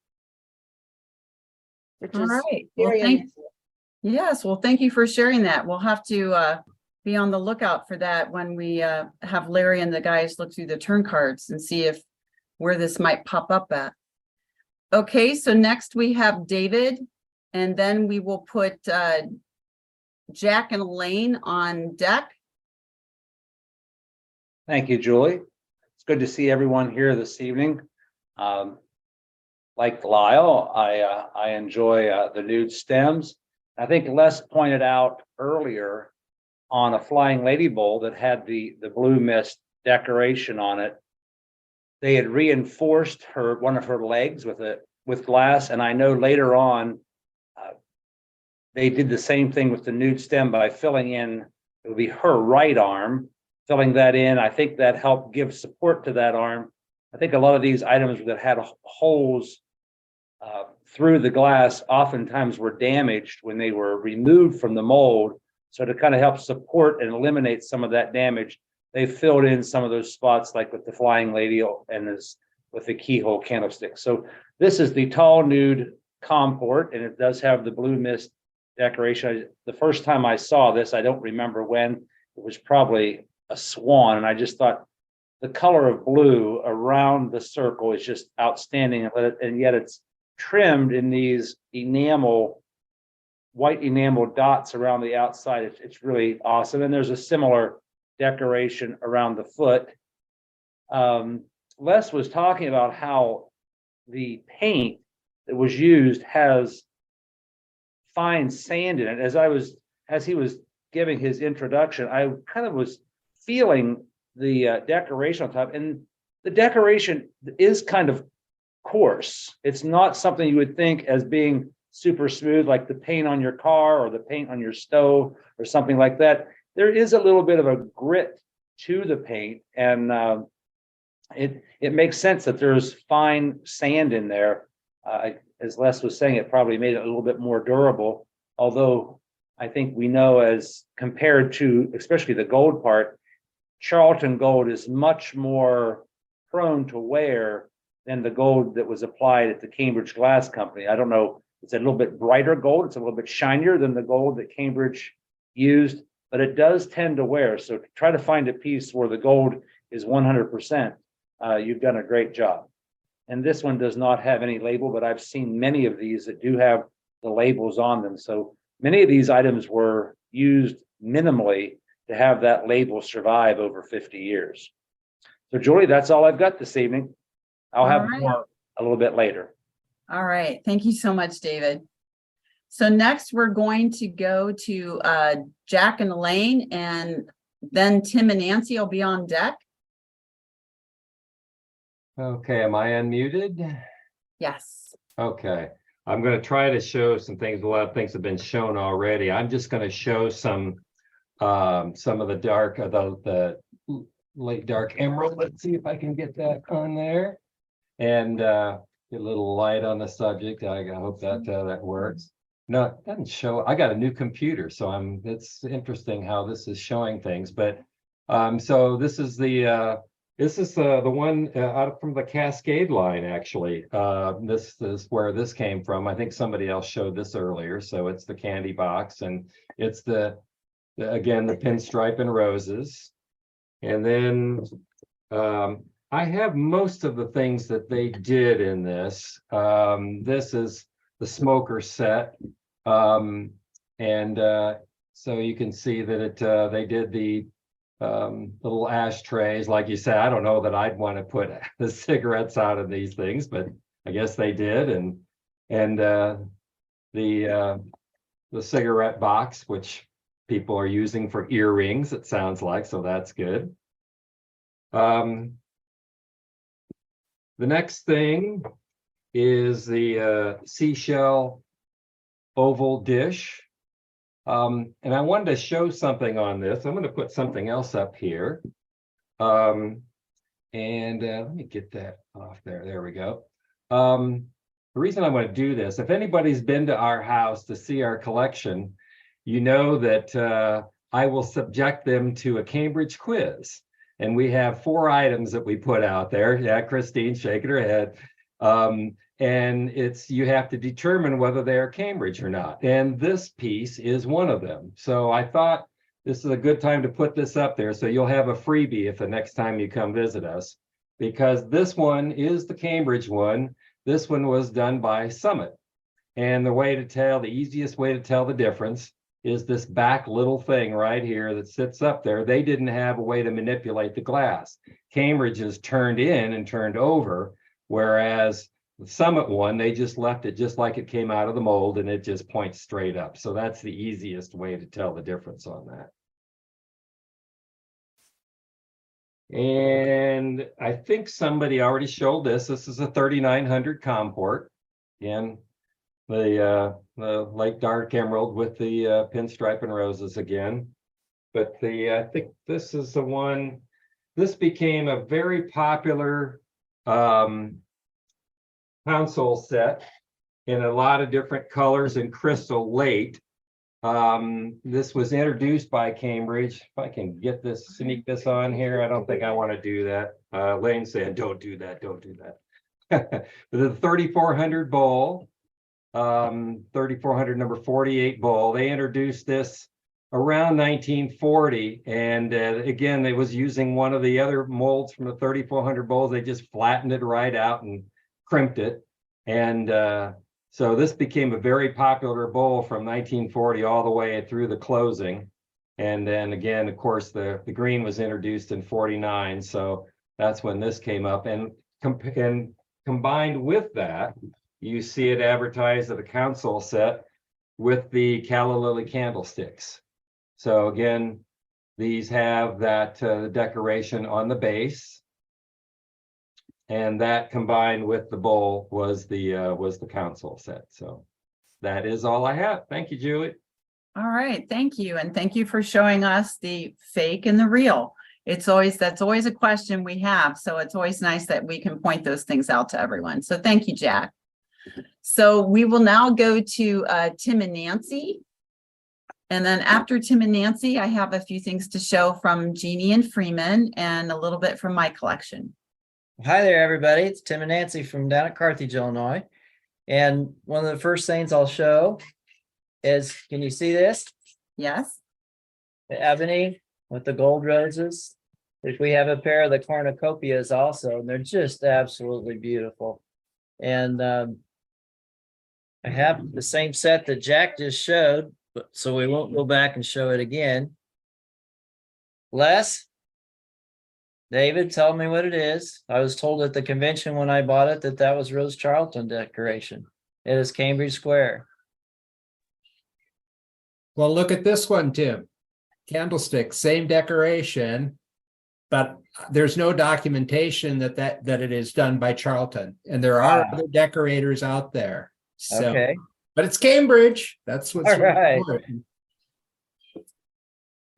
K: Which
A: All
K: is
A: right. Well,
K: very
A: thank
K: unusual.
A: Yes, well, thank you for sharing that. We'll have to be on the lookout for that when we have Larry and the guys look through the turn cards and see if where this might pop up at. Okay, so next we have David, and then we will put Jack and Elaine on deck.
L: Thank you, Julie. It's good to see everyone here this evening. Like Lyle, I enjoy the nude stems. I think Les pointed out earlier on a Flying Lady bowl that had the blue mist decoration on it. They had reinforced one of her legs with glass, and I know later on they did the same thing with the nude stem by filling in, it would be her right arm, filling that in. I think that helped give support to that arm. I think a lot of these items that had holes through the glass oftentimes were damaged when they were removed from the mold. So to kind of help support and eliminate some of that damage, they filled in some of those spots, like with the Flying Lady and with the keyhole candlestick. So this is the tall nude comport, and it does have the blue mist decoration. The first time I saw this, I don't remember when, it was probably a swan, and I just thought the color of blue around the circle is just outstanding, and yet it's trimmed in these white enamel dots around the outside. It's really awesome. And there's a similar decoration around the foot. Les was talking about how the paint that was used has fine sand in it. As he was giving his introduction, I kind of was feeling the decoration on top, and the decoration is kind of coarse. It's not something you would think as being super smooth, like the paint on your car or the paint on your stove or something like that. There is a little bit of a grit to the paint, and it makes sense that there's fine sand in there. As Les was saying, it probably made it a little bit more durable, although I think we know, as compared to especially the gold part, Charlton gold is much more prone to wear than the gold that was applied at the Cambridge Glass Company. I don't know, it's a little bit brighter gold, it's a little bit shinier than the gold that Cambridge used, but it does tend to wear. So to try to find a piece where the gold is 100%, you've done a great job. And this one does not have any label, but I've seen many of these that do have the labels on them. So many of these items were used minimally to have that label survive over 50 years. So Julie, that's all I've got this evening. I'll have more a little bit later.
A: All right. Thank you so much, David. So next we're going to go to Jack and Elaine, and then Tim and Nancy will be on deck.
M: Okay, am I unmuted?
A: Yes.
M: Okay, I'm going to try to show some things. A lot of things have been shown already. I'm just going to show some of the dark, the late dark emerald. Let's see if I can get that on there, and get a little light on the subject. I hope that that works. No, it doesn't show. I got a new computer, so it's interesting how this is showing things. But so this is the This is the one out from the Cascade line, actually. This is where this came from. I think somebody else showed this earlier. So it's the candy box, and it's again, the pinstripe and roses. And then I have most of the things that they did in this. This is the smoker set. So you can see that they did the little ashtrays. Like you said, I don't know that I'd want to put the cigarettes out of these things, but I guess they did. And the cigarette box, which people are using for earrings, it sounds like, so that's good. The next thing is the seashell oval dish. And I wanted to show something on this. I'm going to put something else up here. Let me get that off there. There we go. The reason I want to do this, if anybody's been to our house to see our collection, you know that I will subject them to a Cambridge quiz. And we have 4 items that we put out there. Yeah, Christine's shaking her head. And you have to determine whether they are Cambridge or not. And this piece is one of them. So I thought this is a good time to put this up there, so you'll have a freebie if the next time you come visit us, because this one is the Cambridge one. This one was done by Summit. And the easiest way to tell the difference is this back little thing right here that sits up there. They didn't have a way to manipulate the glass. Cambridge is turned in and turned over, whereas the Summit one, they just left it just like it came out of the mold, and it just points straight up. So that's the easiest way to tell the difference on that. And I think somebody already showed this. This is a 3900 Comport. Again, the light dark emerald with the pinstripe and roses again. But I think this is the one. This became a very popular console set in a lot of different colors and crystal late. This was introduced by Cambridge. If I can get this, sneak this on here, I don't think I want to do that. Lane said, don't do that, don't do that. The 3400 bowl, 3400 number 48 bowl, they introduced this around 1940. And again, they was using one of the other molds from the 3400 bowls. They just flattened it right out and crimped it. And so this became a very popular bowl from 1940 all the way through the closing. And then again, of course, the green was introduced in 49. So that's when this came up. And combined with that, you see it advertised at a console set with the calla lily candlesticks. So again, these have that decoration on the base. And that combined with the bowl was the console set. So that is all I have. Thank you, Julie.
A: All right, thank you. And thank you for showing us the fake and the real. That's always a question we have. So it's always nice that we can point those things out to everyone. So thank you, Jack. So we will now go to Tim and Nancy. And then after Tim and Nancy, I have a few things to show from Jeannie and Freeman and a little bit from my collection.
C: Hi there, everybody. It's Tim and Nancy from down at Carthage, Illinois. And one of the first things I'll show is, can you see this?
A: Yes.
C: The ebony with the gold roses. We have a pair of the cornucopias also, and they're just absolutely beautiful. And I have the same set that Jack just showed, so we won't go back and show it again. Les? David, tell me what it is. I was told at the convention when I bought it that was Rose Charleton decoration. It is Cambridge Square.
B: Well, look at this one, Tim. Candlestick, same decoration, but there's no documentation that it is done by Charleton. And there are other decorators out there. So,
C: Okay.
B: But it's Cambridge. That's what's
C: all right.
B: important.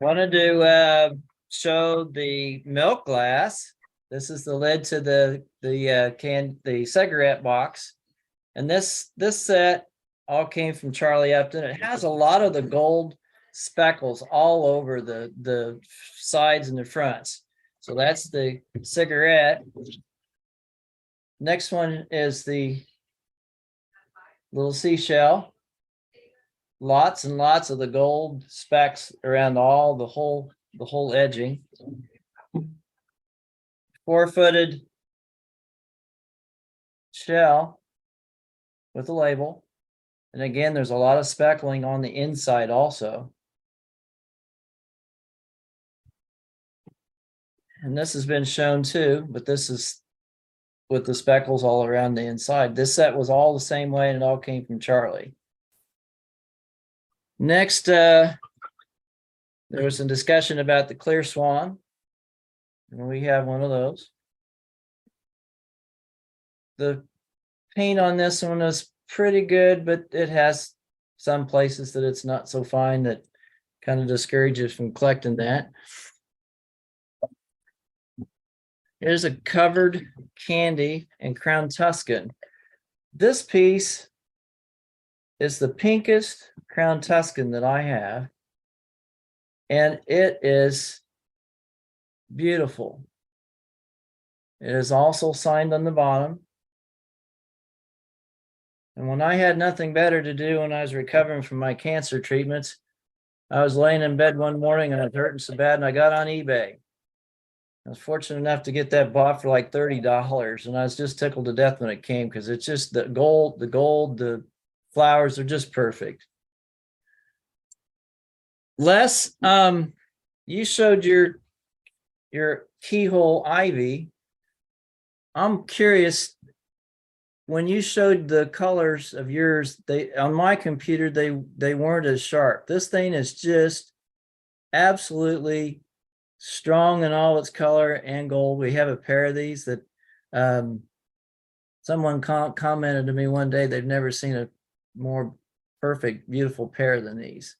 C: Wanted to show the milk glass. This is the lid to the cigarette box, and this set all came from Charlie Upton. It has a lot of the gold speckles all over the sides and the fronts. So that's the cigarette. Next one is the little seashell. Lots and lots of the gold specks around all the whole edging. 4-footed shell with a label. And again, there's a lot of speckling on the inside also. And this has been shown too, but this is with the speckles all around the inside. This set was all the same way and it all came from Charlie. Next, there was some discussion about the clear swan. And we have one of those. The paint on this one is pretty good, but it has some places that it's not so fine that kind of discourages from collecting that. Here's a covered candy and Crown Tuscan. This piece is the pinkest Crown Tuscan that I have. And it is beautiful. It is also signed on the bottom. And when I had nothing better to do when I was recovering from my cancer treatments, I was laying in bed one morning and it was hurting so bad and I got on eBay. I was fortunate enough to get that bought for like $30 and I was just tickled to death when it came because it's just the gold, the flowers are just perfect. Les, you showed your keyhole ivy. I'm curious, when you showed the colors of yours, they on my computer, they weren't as sharp. This thing is just absolutely strong in all its color and gold. We have a pair of these that someone commented to me one day they've never seen a more perfect, beautiful pair than these.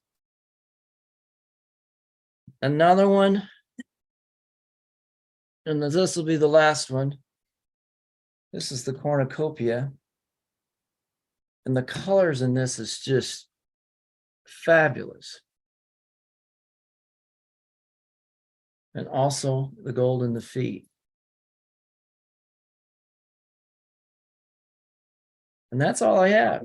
C: Another one, and this will be the last one. This is the cornucopia. And the colors in this is just fabulous. And also the gold in the feet. And that's all I have.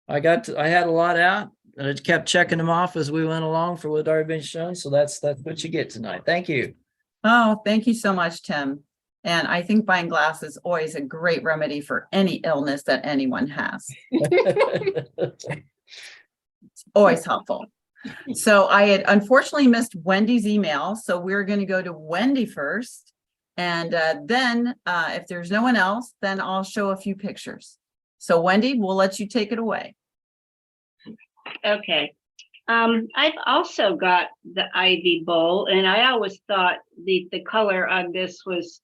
C: I had a lot out and I kept checking them off as we went along for what had already been shown. So that's what you get tonight. Thank you.
A: Oh, thank you so much, Tim. And I think buying glass is always a great remedy for any illness that anyone has. It's always helpful. So I had unfortunately missed Wendy's email. So we're going to go to Wendy first. And then if there's no one else, then I'll show a few pictures. So Wendy, we'll let you take it away.
N: Okay. I've also got the ivy bowl, and I always thought the color on this was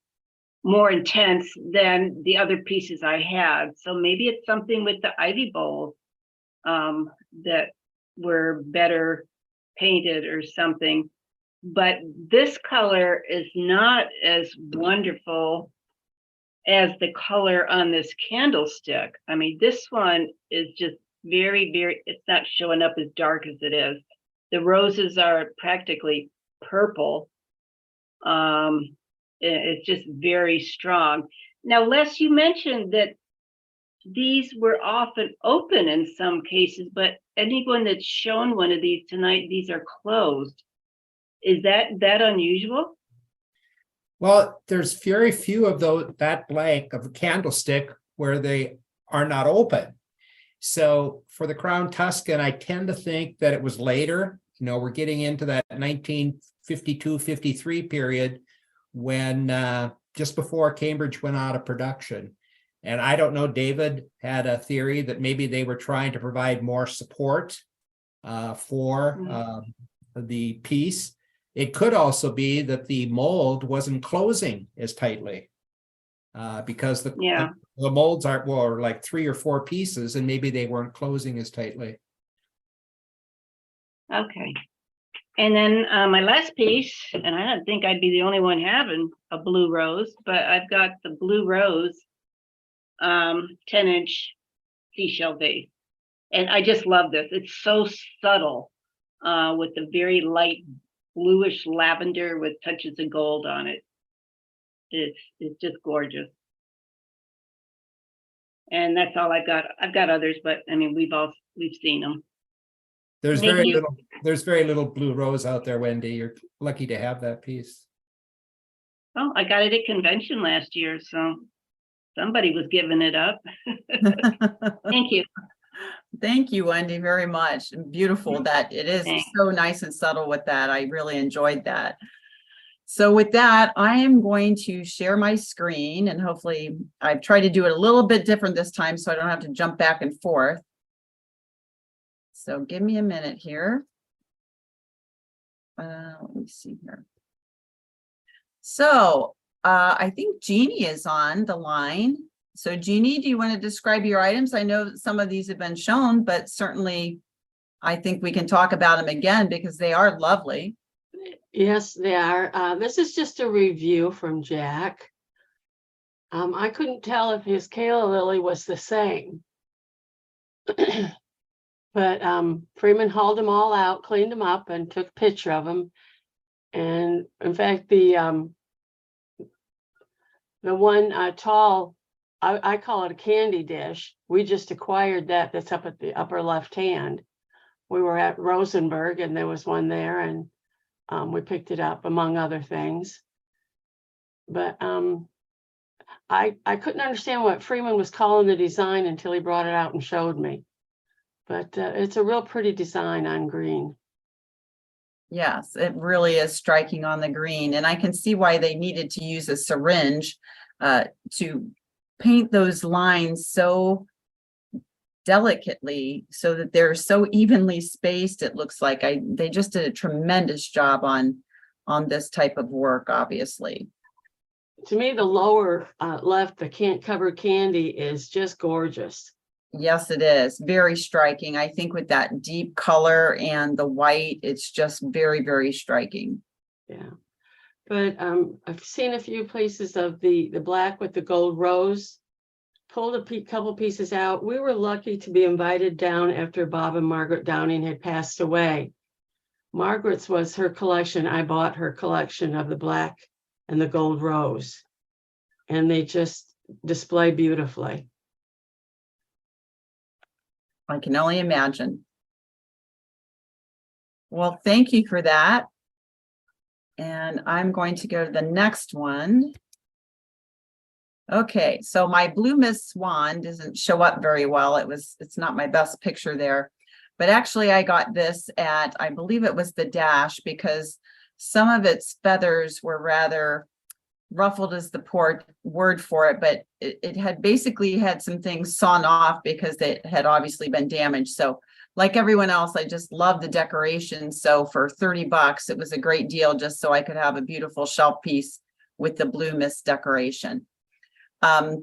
N: more intense than the other pieces I had. So maybe it's something with the ivy bowl that were better painted or something. But this color is not as wonderful as the color on this candlestick. I mean, this one is just very, very, it's not showing up as dark as it is. The roses are practically purple. It's just very strong. Now, Les, you mentioned that these were often open in some cases, but anyone that's shown one of these tonight, these are closed. Is that unusual?
B: Well, there's very few of that blank of a candlestick where they are not open. So for the Crown Tuscan, I tend to think that it was later. You know, we're getting into that 1952-53 period when just before Cambridge went out of production. And I don't know, David had a theory that maybe they were trying to provide more support for the piece. It could also be that the mold wasn't closing as tightly because the molds were like 3 or 4 pieces and maybe they weren't closing as tightly.
N: Okay. And then my last piece, and I don't think I'd be the only one having a blue rose, but I've got the blue rose 10-inch seashell vase. And I just love this. It's so subtle with the very light bluish lavender with touches of gold on it. it's just gorgeous. And that's all I got. I've got others, but I mean, we've seen them.
B: There's
N: Thank
B: very
N: you.
B: little, there's very little blue rose out there, Wendy. You're lucky to have that piece.
N: Oh, I got it at convention last year, so somebody was giving it up. Thank you.
A: Thank you, Wendy, very much. Beautiful that it is
N: Thanks.
A: so nice and subtle with that. I really enjoyed that. So with that, I am going to share my screen, and hopefully I've tried to do it a little bit different this time so I don't have to jump back and forth. So give me a minute here. Let me see here. So I think Jeannie is on the line. So Jeannie, do you want to describe your items? I know some of these have been shown, but certainly I think we can talk about them again because they are lovely.
O: Yes, they are. This is just a review from Jack. I couldn't tell if his calla lily was the same. But Freeman hauled them all out, cleaned them up, and took a picture of them. And in fact, the one tall, I call it a candy dish. We just acquired that. That's up at the upper left hand. We were at Rosenberg, and there was one there, and we picked it up among other things. But I couldn't understand what Freeman was calling the design until he brought it out and showed me. But it's a real pretty design on green.
A: Yes, it really is striking on the green, and I can see why they needed to use a syringe to paint those lines so delicately so that they're so evenly spaced. It looks like they just did a tremendous job on this type of work, obviously.
O: To me, the lower left, the covered candy is just gorgeous.
A: Yes, it is very striking. I think with that deep color and the white, it's just very, very striking.
O: Yeah, but I've seen a few places of the black with the gold rose. Pulled a couple pieces out. We were lucky to be invited down after Bob and Margaret Downing had passed away. Margaret's was her collection. I bought her collection of the black and the gold rose, and they just display beautifully.
A: I can only imagine. Well, thank you for that. And I'm going to go to the next one. Okay, so my blue mist swan doesn't show up very well. It's not my best picture there, but actually I got this at, I believe it was the Dash, because some of its feathers were rather ruffled is the poor word for it, but it had basically had some things sawn off because it had obviously been damaged. So like everyone else, I just love the decoration. So for $30, it was a great deal just so I could have a beautiful shelf piece with the blue mist decoration. I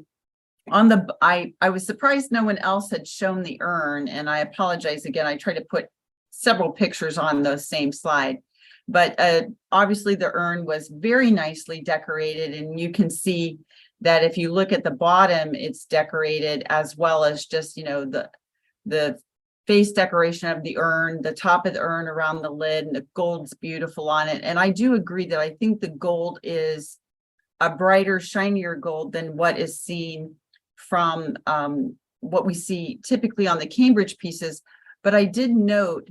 A: was surprised no one else had shown the urn, and I apologize again. I try to put several pictures on those same slide. But obviously the urn was very nicely decorated, and you can see that if you look at the bottom, it's decorated as well as just, you know, the face decoration of the urn, the top of the urn around the lid, and the gold's beautiful on it. And I do agree that I think the gold is a brighter, shinier gold than what is seen from what we see typically on the Cambridge pieces. But I did note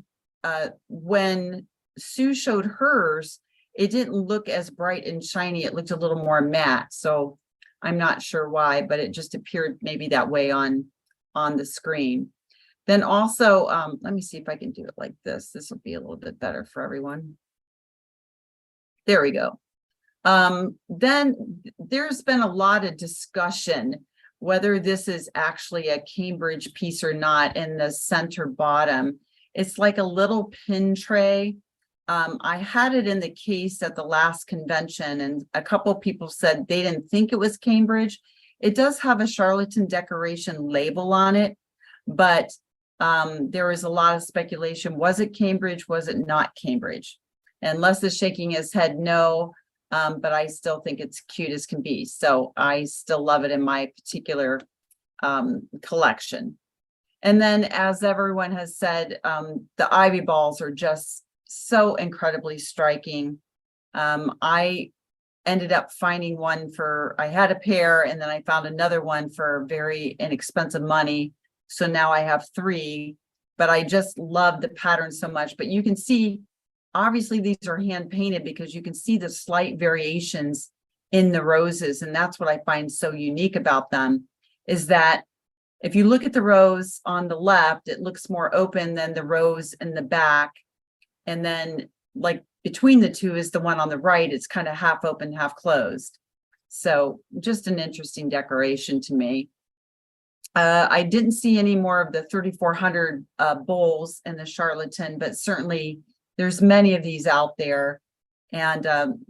A: when Sue showed hers, it didn't look as bright and shiny. It looked a little more matte. So I'm not sure why, but it just appeared maybe that way on the screen. Then also, let me see if I can do it like this. This will be a little bit better for everyone. There we go. Then there's been a lot of discussion whether this is actually a Cambridge piece or not in the center bottom. It's like a little pin tray. I had it in the case at the last convention, and a couple of people said they didn't think it was Cambridge. It does have a Charleton decoration label on it, but there was a lot of speculation. Was it Cambridge? Was it not Cambridge? And Les is shaking his head no, but I still think it's cute as can be. So I still love it in my particular collection. And then, as everyone has said, the ivy balls are just so incredibly striking. I ended up finding one I had a pair and then I found another one for very inexpensive money. So now I have 3, but I just love the pattern so much. But you can see, obviously these are hand painted because you can see the slight variations in the roses. And that's what I find so unique about them, is that if you look at the rose on the left, it looks more open than the rose in the back. And then like between the two is the one on the right. It's kind of half open, half closed. So just an interesting decoration to me. I didn't see any more of the 3,400 bowls in the Charlatan, but certainly there's many of these out there. And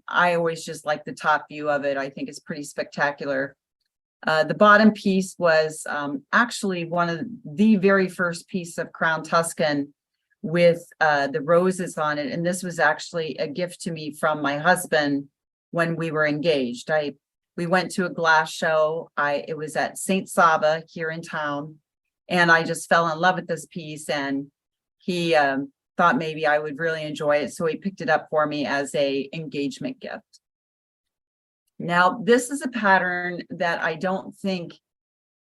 A: I always just like the top view of it. I think it's pretty spectacular. The bottom piece was actually one of the very first piece of Crown Tuscan with the roses on it. And this was actually a gift to me from my husband when we were engaged. We went to a glass show. It was at St. Saba here in town. And I just fell in love with this piece, and he thought maybe I would really enjoy it. So he picked it up for me as a engagement gift. Now, this is a pattern that I don't think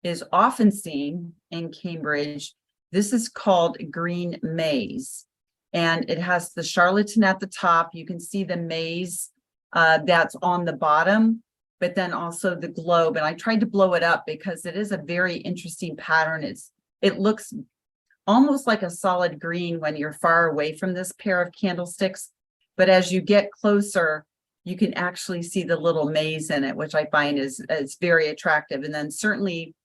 A: is often seen in Cambridge. This is called Green Maze, and it has the Charlatan at the top. You can see the maze that's on the bottom, but then also the globe. And I tried to blow it up because it is a very interesting pattern. It looks almost like a solid green when you're far away from this pair of candlesticks. But as you get closer, you can actually see the little maze in it, which I find is very attractive. And then certainly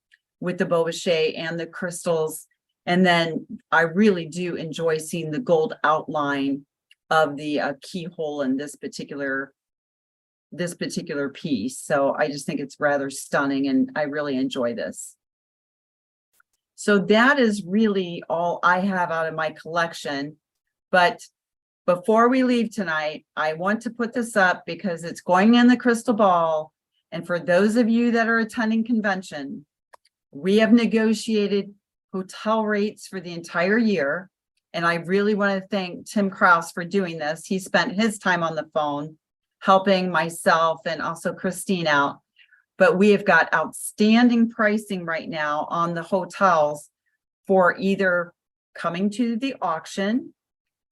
A: with the Beaubochet and the crystals. And then I really do enjoy seeing the gold outline of the keyhole in this particular piece. So I just think it's rather stunning, and I really enjoy this. So that is really all I have out of my collection. But before we leave tonight, I want to put this up because it's going in the crystal ball. And for those of you that are attending convention, we have negotiated hotel rates for the entire year. And I really want to thank Tim Kraus for doing this. He spent his time on the phone helping myself and also Christine out. But we have got outstanding pricing right now on the hotels for either coming to the auction,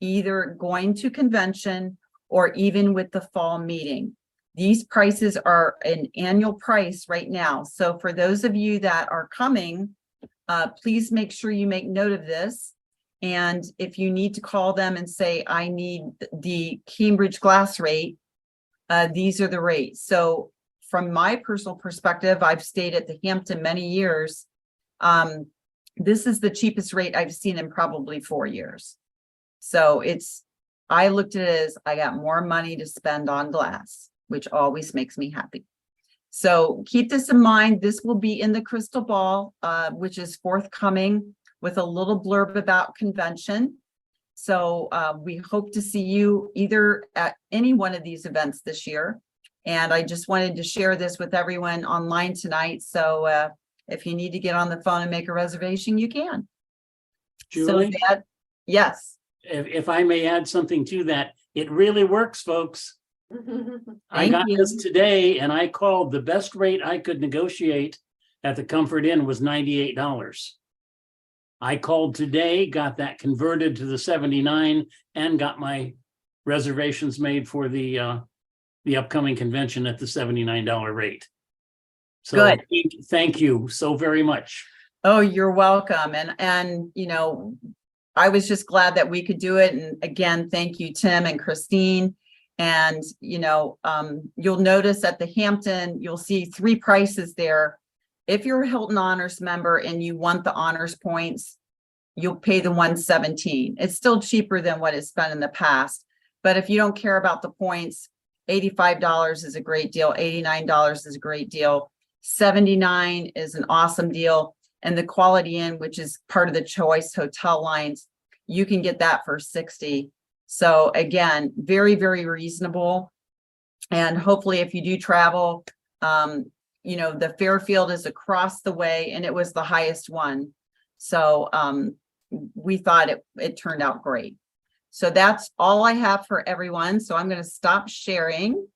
A: either going to convention, or even with the fall meeting. These prices are an annual price right now. So for those of you that are coming, please make sure you make note of this. And if you need to call them and say, I need the Cambridge glass rate, these are the rates. So from my personal perspective, I've stayed at the Hampton many years. This is the cheapest rate I've seen in probably 4 years. So I looked at it as I got more money to spend on glass, which always makes me happy. So keep this in mind. This will be in the crystal ball, which is forthcoming with a little blurb about convention. So we hope to see you either at any one of these events this year. And I just wanted to share this with everyone online tonight. So if you need to get on the phone and make a reservation, you can.
F: Julie,
A: So yes.
F: if I may add something to that, it really works, folks. I got this today, and I called. The best rate I could negotiate at the Comfort Inn was $98. I called today, got that converted to the 79, and got my reservations made for the upcoming convention at the $79 rate. So
A: Good.
F: Thank you so very much.
A: Oh, you're welcome. And you know, I was just glad that we could do it. And again, thank you, Tim and Christine. And, you know, you'll notice at the Hampton, you'll see 3 prices there. If you're a Hilton Honors member and you want the honors points, you'll pay the $117. It's still cheaper than what it's been in the past. But if you don't care about the points, $85 is a great deal. $89 is a great deal. $79 is an awesome deal. And the Quality Inn, which is part of the Choice hotel lines, you can get that for $60. So again, very, very reasonable. And hopefully if you do travel, you know, the Fairfield is across the way and it was the highest one. So we thought it turned out great. So that's all I have for everyone. So I'm going to stop sharing.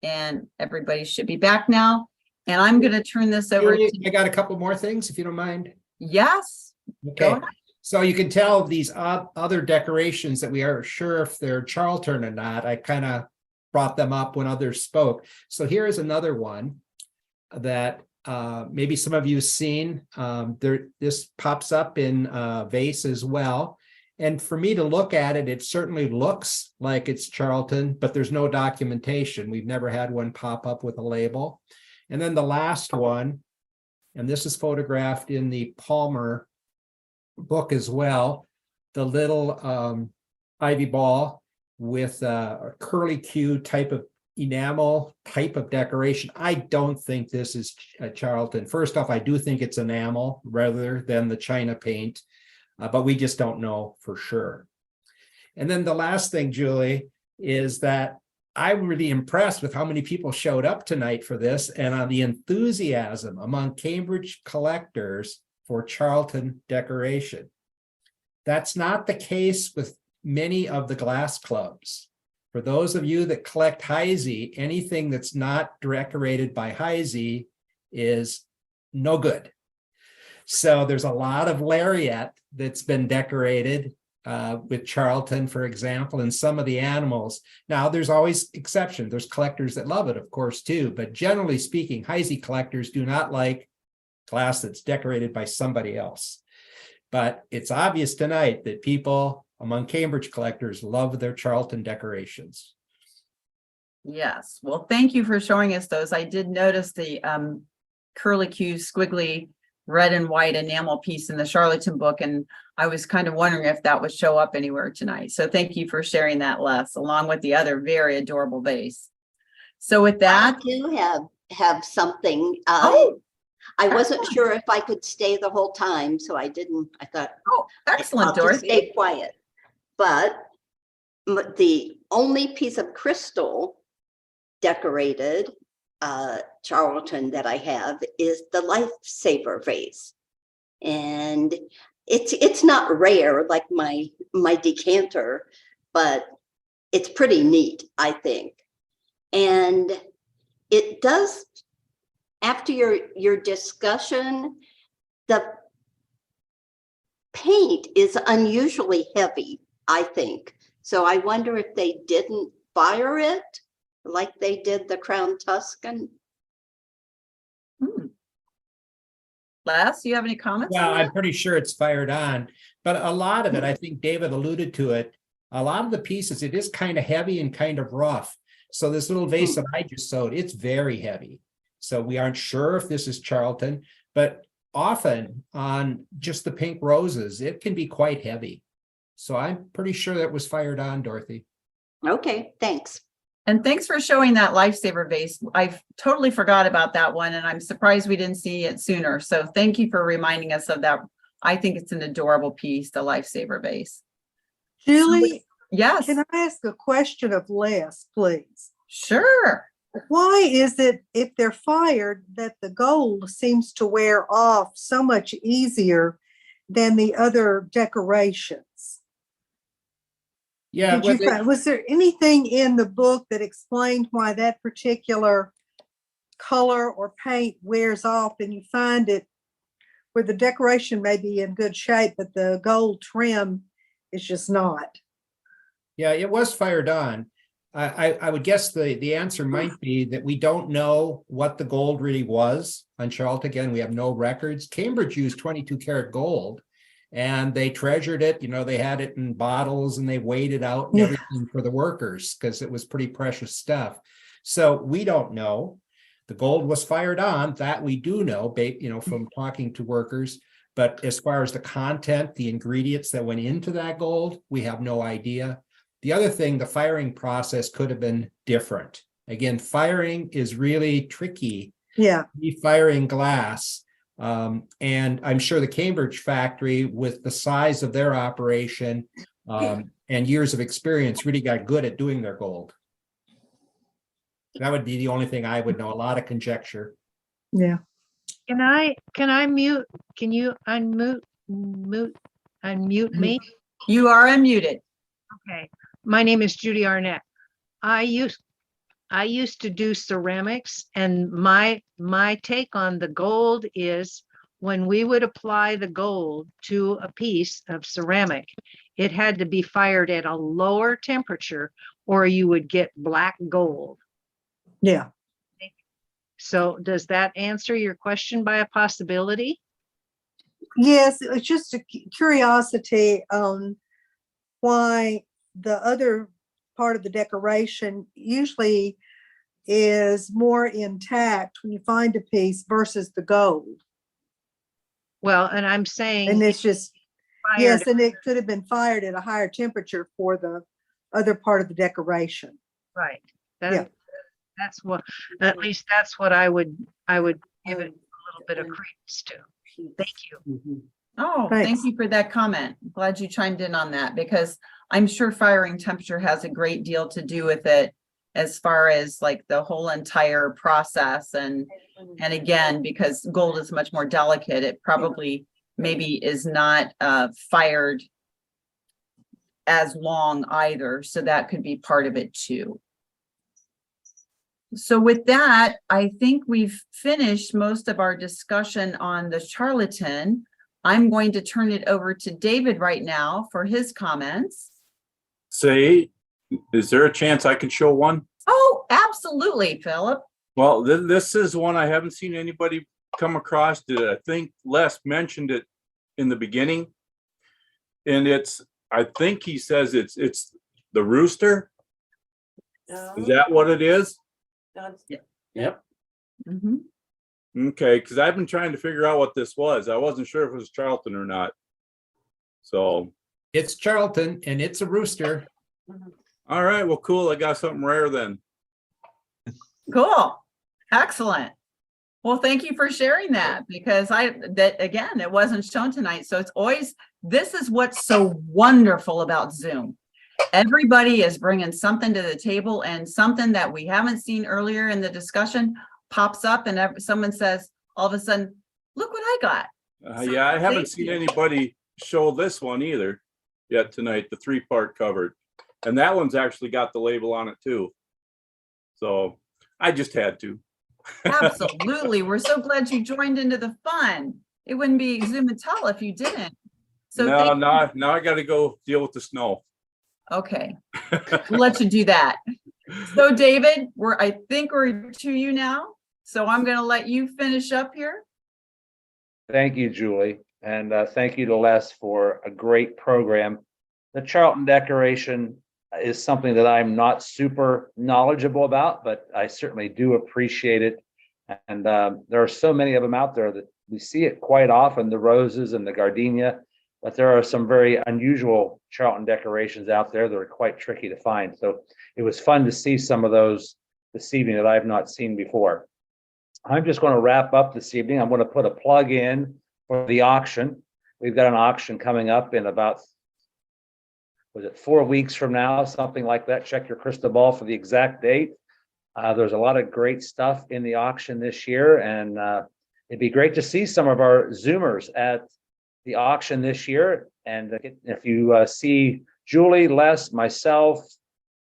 A: And everybody should be back now. And I'm going to turn this over
B: Julie,
A: to,
B: I got a couple more things, if you don't mind.
A: yes. Go
B: Okay,
A: ahead.
B: so you can tell these other decorations that we are sure if they're Charlton or not. I kind of brought them up when others spoke. So here is another one that maybe some of you have seen. This pops up in vase as well. And for me to look at it, it certainly looks like it's Charlton, but there's no documentation. We've never had one pop up with a label. And then the last one, and this is photographed in the Palmer book as well, the little ivy ball with a curly Q type of enamel type of decoration. I don't think this is Charlton. First off, I do think it's enamel rather than the China paint, but we just don't know for sure. And then the last thing, Julie, is that I'm really impressed with how many people showed up tonight for this and on the enthusiasm among Cambridge collectors for Charlton decoration. That's not the case with many of the glass clubs. For those of you that collect Heisey, anything that's not decorated by Heisey is no good. So there's a lot of lariat that's been decorated with Charlton, for example, and some of the animals. Now, there's always exceptions. There's collectors that love it, of course, too. But generally speaking, Heisey collectors do not like glass that's decorated by somebody else. But it's obvious tonight that people among Cambridge collectors love their Charlton decorations.
A: Yes. Well, thank you for showing us those. I did notice the curlicue squiggly red and white enamel piece in the Charleton book, and I was kind of wondering if that would show up anywhere tonight. So thank you for sharing that, Les, along with the other very adorable vase. So with that,
P: I do have something.
A: Oh,
P: I wasn't sure if I could stay the whole time, so I didn't. I thought,
A: oh, excellent,
P: I'll just
A: Dorothy.
P: stay quiet. But the only piece of crystal decorated Charlton that I have is the lifesaver vase, and it's not rare like my decanter, but it's pretty neat, I think. And it does, after your discussion, the paint is unusually heavy, I think. So I wonder if they didn't fire it like they did the Crown Tuscan.
A: Les, you have any comments?
B: Well,
A: on that?
B: I'm pretty sure it's fired on, but a lot of it, I think David alluded to it. A lot of the pieces, it is kind of heavy and kind of rough. So this little vase that I just sewed, it's very heavy. So we aren't sure if this is Charlton, but often on just the pink roses, it can be quite heavy. So I'm pretty sure that was fired on, Dorothy.
P: Okay, thanks.
A: And thanks for showing that lifesaver vase. I've totally forgot about that one, and I'm surprised we didn't see it sooner. So thank you for reminding us of that. I think it's an adorable piece, the lifesaver vase.
Q: Julie,
A: yes.
Q: Can I ask a question of Les, please?
A: Sure.
Q: Why is it, if they're fired, that the gold seems to wear off so much easier than the other decorations?
B: Yeah.
Q: Was there anything in the book that explained why that particular color or paint wears off, and you find it where the decoration may be in good shape, but the gold trim is just not?
B: Yeah, it was fired on. I would guess the answer might be that we don't know what the gold really was on Charlotte. Again, we have no records. Cambridge used 22 karat gold, and they treasured it. You know, they had it in bottles and they weighed it out and everything for the workers because it was pretty precious stuff. So we don't know. The gold was fired on, that we do know, from talking to workers. But as far as the content, the ingredients that went into that gold, we have no idea. The other thing, the firing process could have been different. Again, firing is really tricky.
Q: Yeah.
B: Firing glass. And I'm sure the Cambridge factory, with the size of their operation and years of experience, really got good at doing their gold. That would be the only thing I would know. A lot of conjecture.
Q: Yeah.
R: Can I mute? Can you unmute me?
A: You are unmuted.
R: Okay. My name is Judy Arnett. I used I used to do ceramics, and my take on the gold is when we would apply the gold to a piece of ceramic, it had to be fired at a lower temperature or you would get black gold.
Q: Yeah.
R: So does that answer your question by a possibility?
Q: Yes, it's just a curiosity on why the other part of the decoration usually is more intact when you find a piece versus the gold.
R: Well, and I'm saying.
Q: And it's just,
R: fired-
Q: yes, and it could have been fired at a higher temperature for the other part of the decoration.
R: Right.
Q: Yeah.
R: That's what, at least that's what I would give it a little bit of credence to. Thank you.
A: Oh,
Q: Thanks.
A: thank you for that comment. Glad you chimed in on that because I'm sure firing temperature has a great deal to do with it as far as like the whole entire process. And again, because gold is much more delicate, it probably maybe is not fired as long either. So that could be part of it too. So with that, I think we've finished most of our discussion on the Charlatan. I'm going to turn it over to David right now for his comments.
S: Say, is there a chance I could show one?
A: Oh, absolutely, Philip.
S: Well, this is one I haven't seen anybody come across. I think Les mentioned it in the beginning. And I think he says it's the rooster. Is that what it is?
F: Yep.
A: Mm-hmm.
S: Okay, because I've been trying to figure out what this was. I wasn't sure if it was Charlton or not. So
B: It's Charlton and it's a rooster.
S: all right, well, cool. I got something rare then.
A: Cool. Excellent. Well, thank you for sharing that because again, it wasn't shown tonight. So it's always, this is what's so wonderful about Zoom. Everybody is bringing something to the table and something that we haven't seen earlier in the discussion pops up and someone says, all of a sudden, look what I got.
S: Yeah, I haven't
A: Thank
S: seen
A: you.
S: anybody show this one either yet tonight, the 3-part covered. And that one's actually got the label on it too. So I just had to.
A: Absolutely. We're so glad you joined into the fun. It wouldn't be Zoom and Tell if you didn't. So
S: No, now I got to go deal with the snow.
A: okay. We'll let you do that. So David, I think we're to you now. So I'm going to let you finish up here.
L: Thank you, Julie. And thank you to Les for a great program. The Charlton decoration is something that I'm not super knowledgeable about, but I certainly do appreciate it. And there are so many of them out there that we see it quite often, the roses and the gardenia, but there are some very unusual Charlton decorations out there that are quite tricky to find. So it was fun to see some of those this evening that I've not seen before. I'm just going to wrap up this evening. I'm going to put a plug in for the auction. We've got an auction coming up in about, was it 4 weeks from now, something like that. Check your crystal ball for the exact date. There's a lot of great stuff in the auction this year, and it'd be great to see some of our Zoomers at the auction this year. And if you see Julie, Les, myself,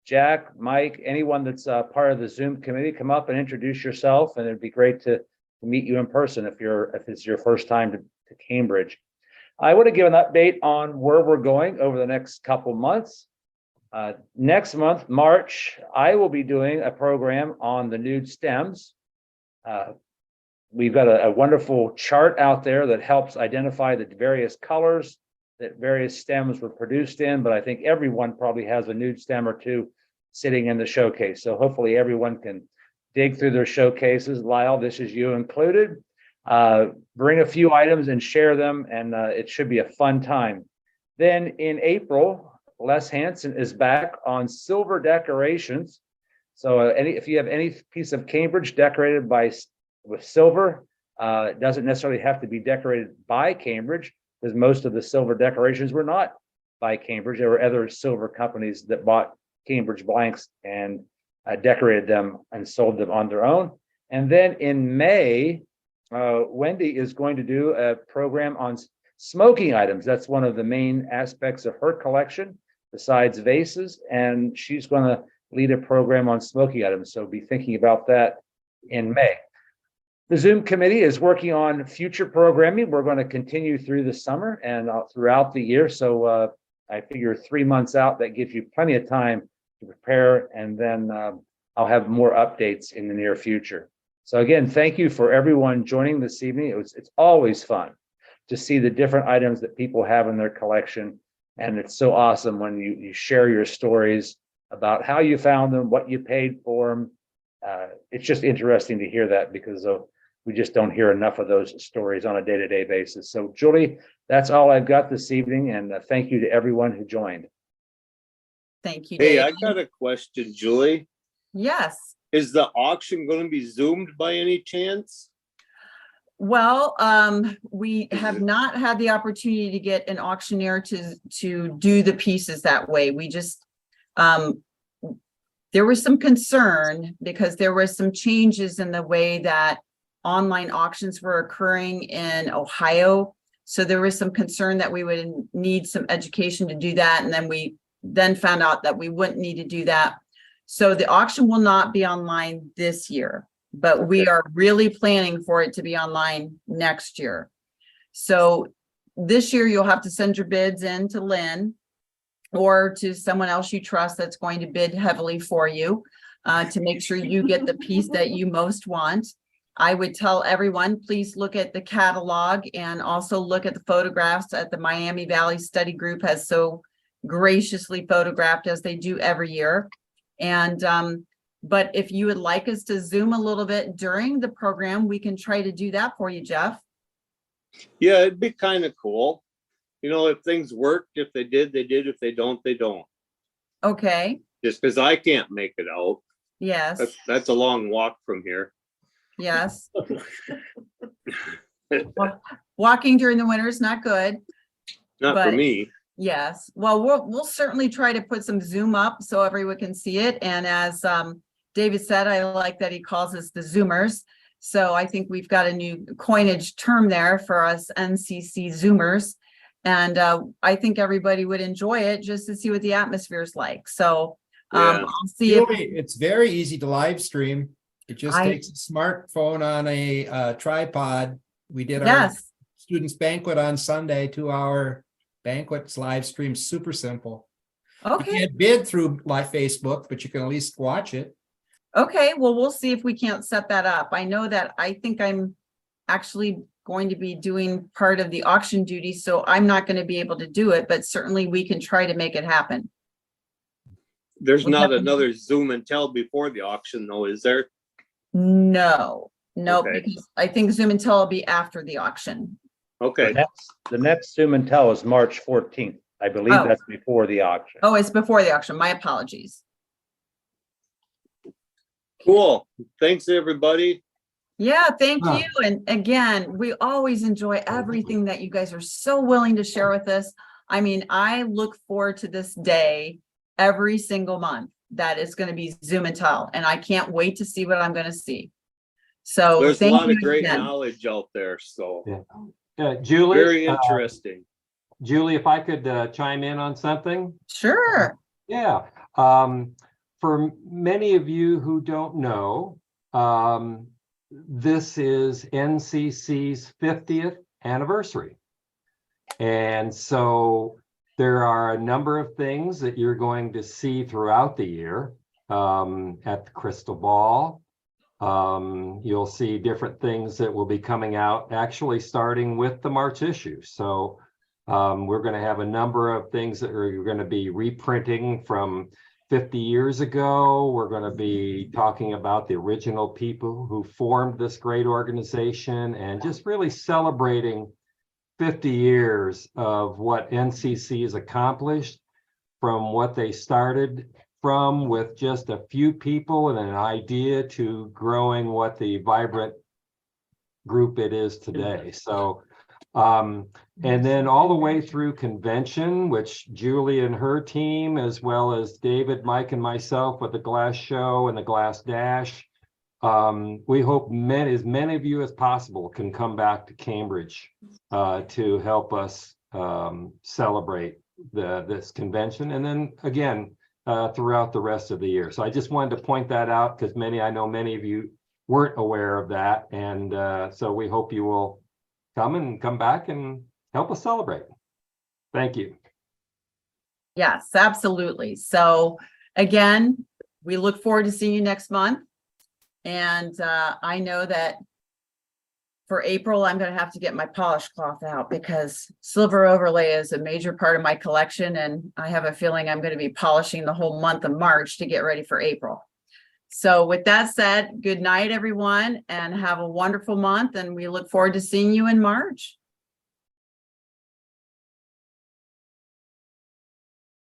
L: Jack, Mike, anyone that's part of the Zoom committee, come up and introduce yourself, and it'd be great to meet you in person if it's your first time to Cambridge. I want to give an update on where we're going over the next couple months. Next month, March, I will be doing a program on the nude stems. We've got a wonderful chart out there that helps identify the various colors that various stems were produced in, but I think everyone probably has a nude stem or two sitting in the showcase. So hopefully everyone can dig through their showcases. Lyle, this is you included. Bring a few items and share them, and it should be a fun time. Then in April, Les Hansen is back on silver decorations. So if you have any piece of Cambridge decorated with silver, it doesn't necessarily have to be decorated by Cambridge, because most of the silver decorations were not by Cambridge. There were other silver companies that bought Cambridge blanks and decorated them and sold them on their own. And then in May, Wendy is going to do a program on smoking items. That's one of the main aspects of her collection, besides vases. And she's going to lead a program on smoking items. So be thinking about that in May. The Zoom committee is working on future programming. We're going to continue through the summer and throughout the year. So I figure 3 months out, that gives you plenty of time to prepare, and then I'll have more updates in the near future. So again, thank you for everyone joining this evening. It's always fun to see the different items that people have in their collection. And it's so awesome when you share your stories about how you found them, what you paid for them. It's just interesting to hear that, because we just don't hear enough of those stories on a day-to-day basis. So Julie, that's all I've got this evening, and thank you to everyone who joined.
A: Thank you,
T: Hey,
A: Dave.
T: I got a question, Julie.
A: Yes.
T: Is the auction going to be Zoomed by any chance?
A: Well, we have not had the opportunity to get an auctioneer to do the pieces that way. We just, there was some concern because there were some changes in the way that online auctions were occurring in Ohio. So there was some concern that we would need some education to do that. And then we found out that we wouldn't need to do that. So the auction will not be online this year, but we are really planning for it to be online next year. So this year you'll have to send your bids in to Lynn or to someone else you trust that's going to bid heavily for you to make sure you get the piece that you most want. I would tell everyone, please look at the catalog and also look at the photographs that the Miami Valley Study Group has so graciously photographed, as they do every year. And but if you would like us to Zoom a little bit during the program, we can try to do that for you, Jeff.
T: Yeah, it'd be kind of cool. You know, if things worked, if they did, they did. If they don't, they don't.
A: Okay.
T: Just because I can't make it out.
A: Yes.
T: That's a long walk from here.
A: Yes. Well, walking during the winter is not good.
T: Not for
A: but
T: me.
A: Yes. Well, we'll certainly try to put some Zoom up so everyone can see it. And as David said, I like that he calls us the Zoomers. So I think we've got a new coinage term there for us NCC Zoomers. And I think everybody would enjoy it just to see what the atmosphere is like. So I'll see if
B: It's very easy to live stream. It just takes a smartphone on a tripod. We did our students banquet on Sunday, 2-hour banquets live stream, super simple.
A: Okay.
B: You can't bid through live Facebook, but you can at least watch it.
A: Okay, well, we'll see if we can't set that up. I know that I think I'm actually going to be doing part of the auction duty, so I'm not going to be able to do it, but certainly we can try to make it happen.
T: There's not another Zoom and Tell before the auction, though, is there?
A: No,
T: Okay.
A: because I think Zoom and Tell will be after the auction.
T: Okay.
L: The next Zoom and Tell is March 14th. I believe that's before the auction.
A: Oh, it's before the auction. My apologies.
T: Cool. Thanks, everybody.
A: Yeah, thank you. And again, we always enjoy everything that you guys are so willing to share with us. I mean, I look forward to this day every single month that is going to be Zoom and Tell, and I can't wait to see what I'm going to see. So
T: There's a
A: thank
T: lot
A: you
T: of great
A: again.
T: knowledge out there. So
M: Julie,
T: very interesting.
M: Julie, if I could chime in on something.
A: Sure.
M: Yeah. For many of you who don't know, this is NCC's 50th anniversary. And so there are a number of things that you're going to see throughout the year at the Crystal Ball. You'll see different things that will be coming out, actually starting with the March issue. So we're going to have a number of things that are going to be reprinting from 50 years ago. We're going to be talking about the original people who formed this great organization and just really celebrating 50 years of what NCC has accomplished from what they started from with just a few people and an idea to growing what the vibrant group it is today. So, and then all the way through convention, which Julie and her team, as well as David, Mike, and myself with the Glass Show and the Glass Dash, we hope as many of you as possible can come back to Cambridge to help us celebrate this convention. And then again, throughout the rest of the year. So I just wanted to point that out because I know many of you weren't aware of that. And so we hope you will come back and help us celebrate. Thank you.
A: Yes, absolutely. So again, we look forward to seeing you next month. And I know that for April, I'm going to have to get my polish cloth out because silver overlay is a major part of my collection. And I have a feeling I'm going to be polishing the whole month of March to get ready for April. So with that said, good night, everyone, and have a wonderful month. And we look forward to seeing you in March.